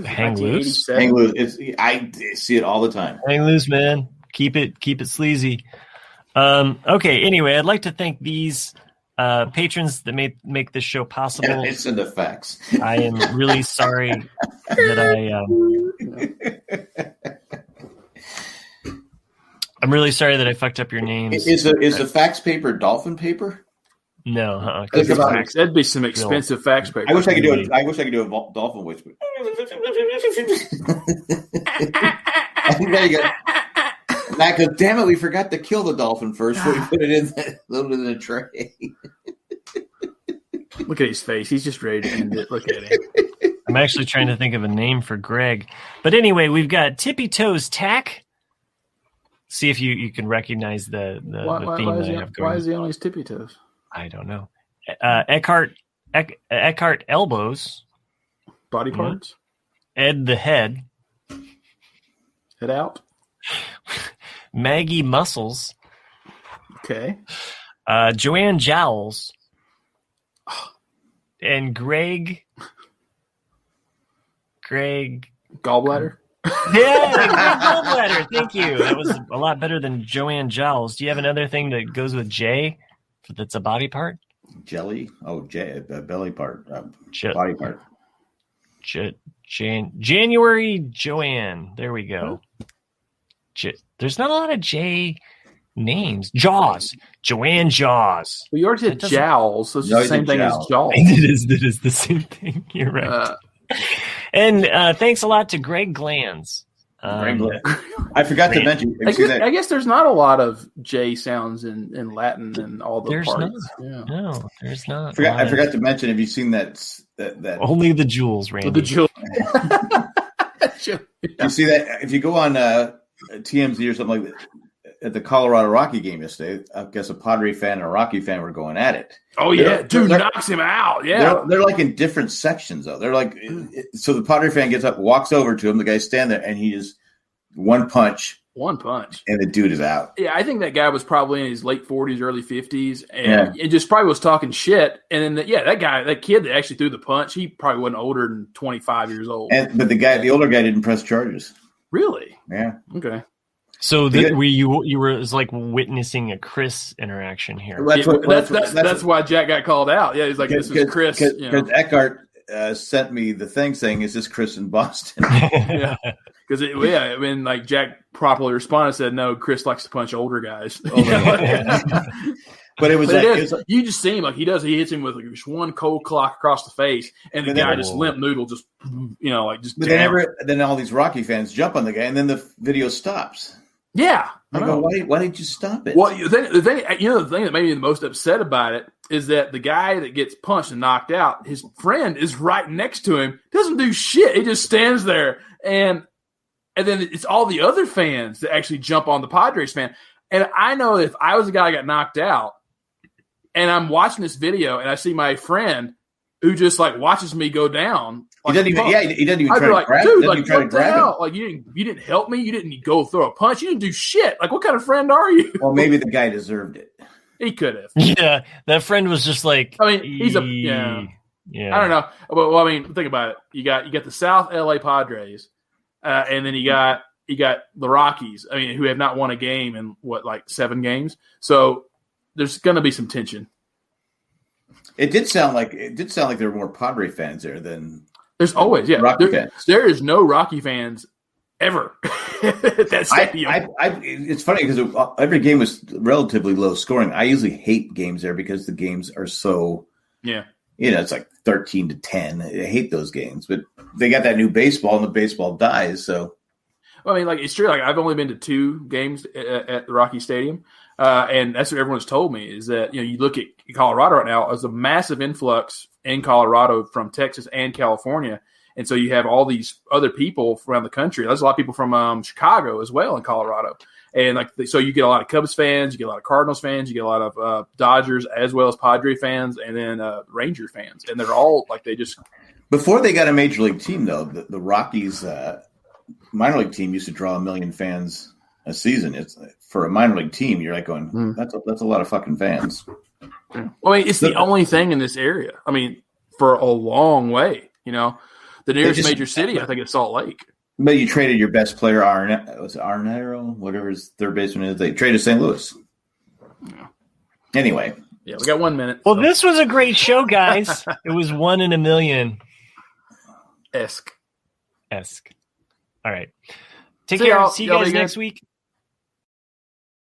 Hang loose. Hang loose. I see it all the time. Hang loose, man. Keep it sleazy. Okay. Anyway, I'd like to thank these patrons that make this show possible. Yeah, it's in the facts. I am really sorry I'm really sorry that I fucked up your names. Is the fax paper dolphin paper? No, that'd be some expensive fax paper. I wish I could do it. I wish I could do a dolphin voice. There you go. Matt goes, damn it, we forgot to kill the dolphin first before we put it in the tray. Look at his face. He's just ready to end it. Look at him. I'm actually trying to think of a name for Greg. But anyway, we've got Tippy Toes Tack. See if you can recognize the theme that I have going. Why is he on his tippy toes? I don't know. Eckhart Elbows. Body parts? Ed the Head. Head out? Maggie Muscles. Okay. Joanne Jowls. And Greg Gallbladder? Yeah, Greg Gallbladder. Thank you. That was a lot better than Joanne Jowls. Do you have another thing that goes with J that's a body part? Jelly? Oh, belly part. Body part. January Joanne. There we go. There's not a lot of J names. Jaws. Joanne Jaws. Well, you already said jowls, so it's the same thing as jaws. It is the same thing. You're right. And thanks a lot to Greg Glands. I forgot to mention. I guess there's not a lot of J sounds in Latin and all the there's parts. Not. Yeah. No, there's not. I forgot to mention. Have you seen that? Only the jewels, Randy. The jewels. You see that? If you go on TMZ or something like that, at the Colorado Rocky game yesterday, I guess a Padre fan and a Rocky fan were going at it. Oh yeah, dude knocks him out. Yeah, they're like in different sections though. They're like, so the Padre fan gets up, walks over to him. The guy's standing there, and he just one punch, and the dude is out. Yeah, I think that guy was probably in his late 40s, early 50s, and it just probably was talking shit. And then that kid that actually threw the punch, he probably wasn't older than 25 years old. But the older guy didn't press charges. Really? Yeah. Okay. So you were like witnessing a Chris interaction here. That's why Jack got called out. Yeah, he's like, this is Chris. Because Eckhart sent me the thing saying, "Is this Chris in Boston?" Yeah, because when like Jack properly responded, said, "No, Chris likes to punch older guys." But it was you just see him like he does. He hits him with like just one cold clock across the face, and the guy just limp noodle, just just. But then all these Rocky fans jump on the guy, and then the video stops. Yeah, I go, why did you stop it? Well, the thing that made me the most upset about it is that the guy that gets punched and knocked out, his friend is right next to him, doesn't do shit. He just stands there, and then it's all the other fans that actually jump on the Padres fan. And I know if I was the guy that got knocked out, and I'm watching this video, and I see my friend who just like watches me go down. He doesn't even try to grab. Dude, like, what the hell? Like you didn't help me. You didn't go throw a punch. You didn't do shit. Like, what kind of friend are you? Well, maybe the guy deserved it. He could have. Yeah, that friend was just like. I mean, he's yeah. I don't know. Well, I mean, think about it. You got the South LA Padres, and then you got the Rockies. I mean, who have not won a game in 7 games. So there's going to be some tension. It did sound like there were more Padre fans there than. There's always, Rocky fans. There is no Rocky fans ever at that stadium. It's funny because every game was relatively low scoring. I usually hate games there because the games are so, it's like 13-10. I hate those games, but they got that new baseball and the baseball dies. So, well, I mean, like it's true. Like I've only been to 2 games at the Rocky Stadium, and that's what everyone's told me is that you look at Colorado right now, there's a massive influx in Colorado from Texas and California. And so you have all these other people around the country. There's a lot of people from Chicago as well in Colorado. And so you get a lot of Cubs fans, you get a lot of Cardinals fans, you get a lot of Dodgers as well as Padre fans, and then Ranger fans. And they're all like, they just Before they got a major league team, though, the Rockies minor league team used to draw 1 million fans a season. It's for a minor league team. You're like going, that's a lot of fucking fans. Well, I mean, it's the only thing in this area. I mean, for a long way, the nearest major city, I think, is Salt Lake. But you traded your best player, Arnero, whatever his third baseman is. They traded St. Louis. Yeah. Anyway. Yeah, we got 1 minute. Well, this was a great show, guys. It was 1 in a million. Esque. All right. Take care. See you guys next week.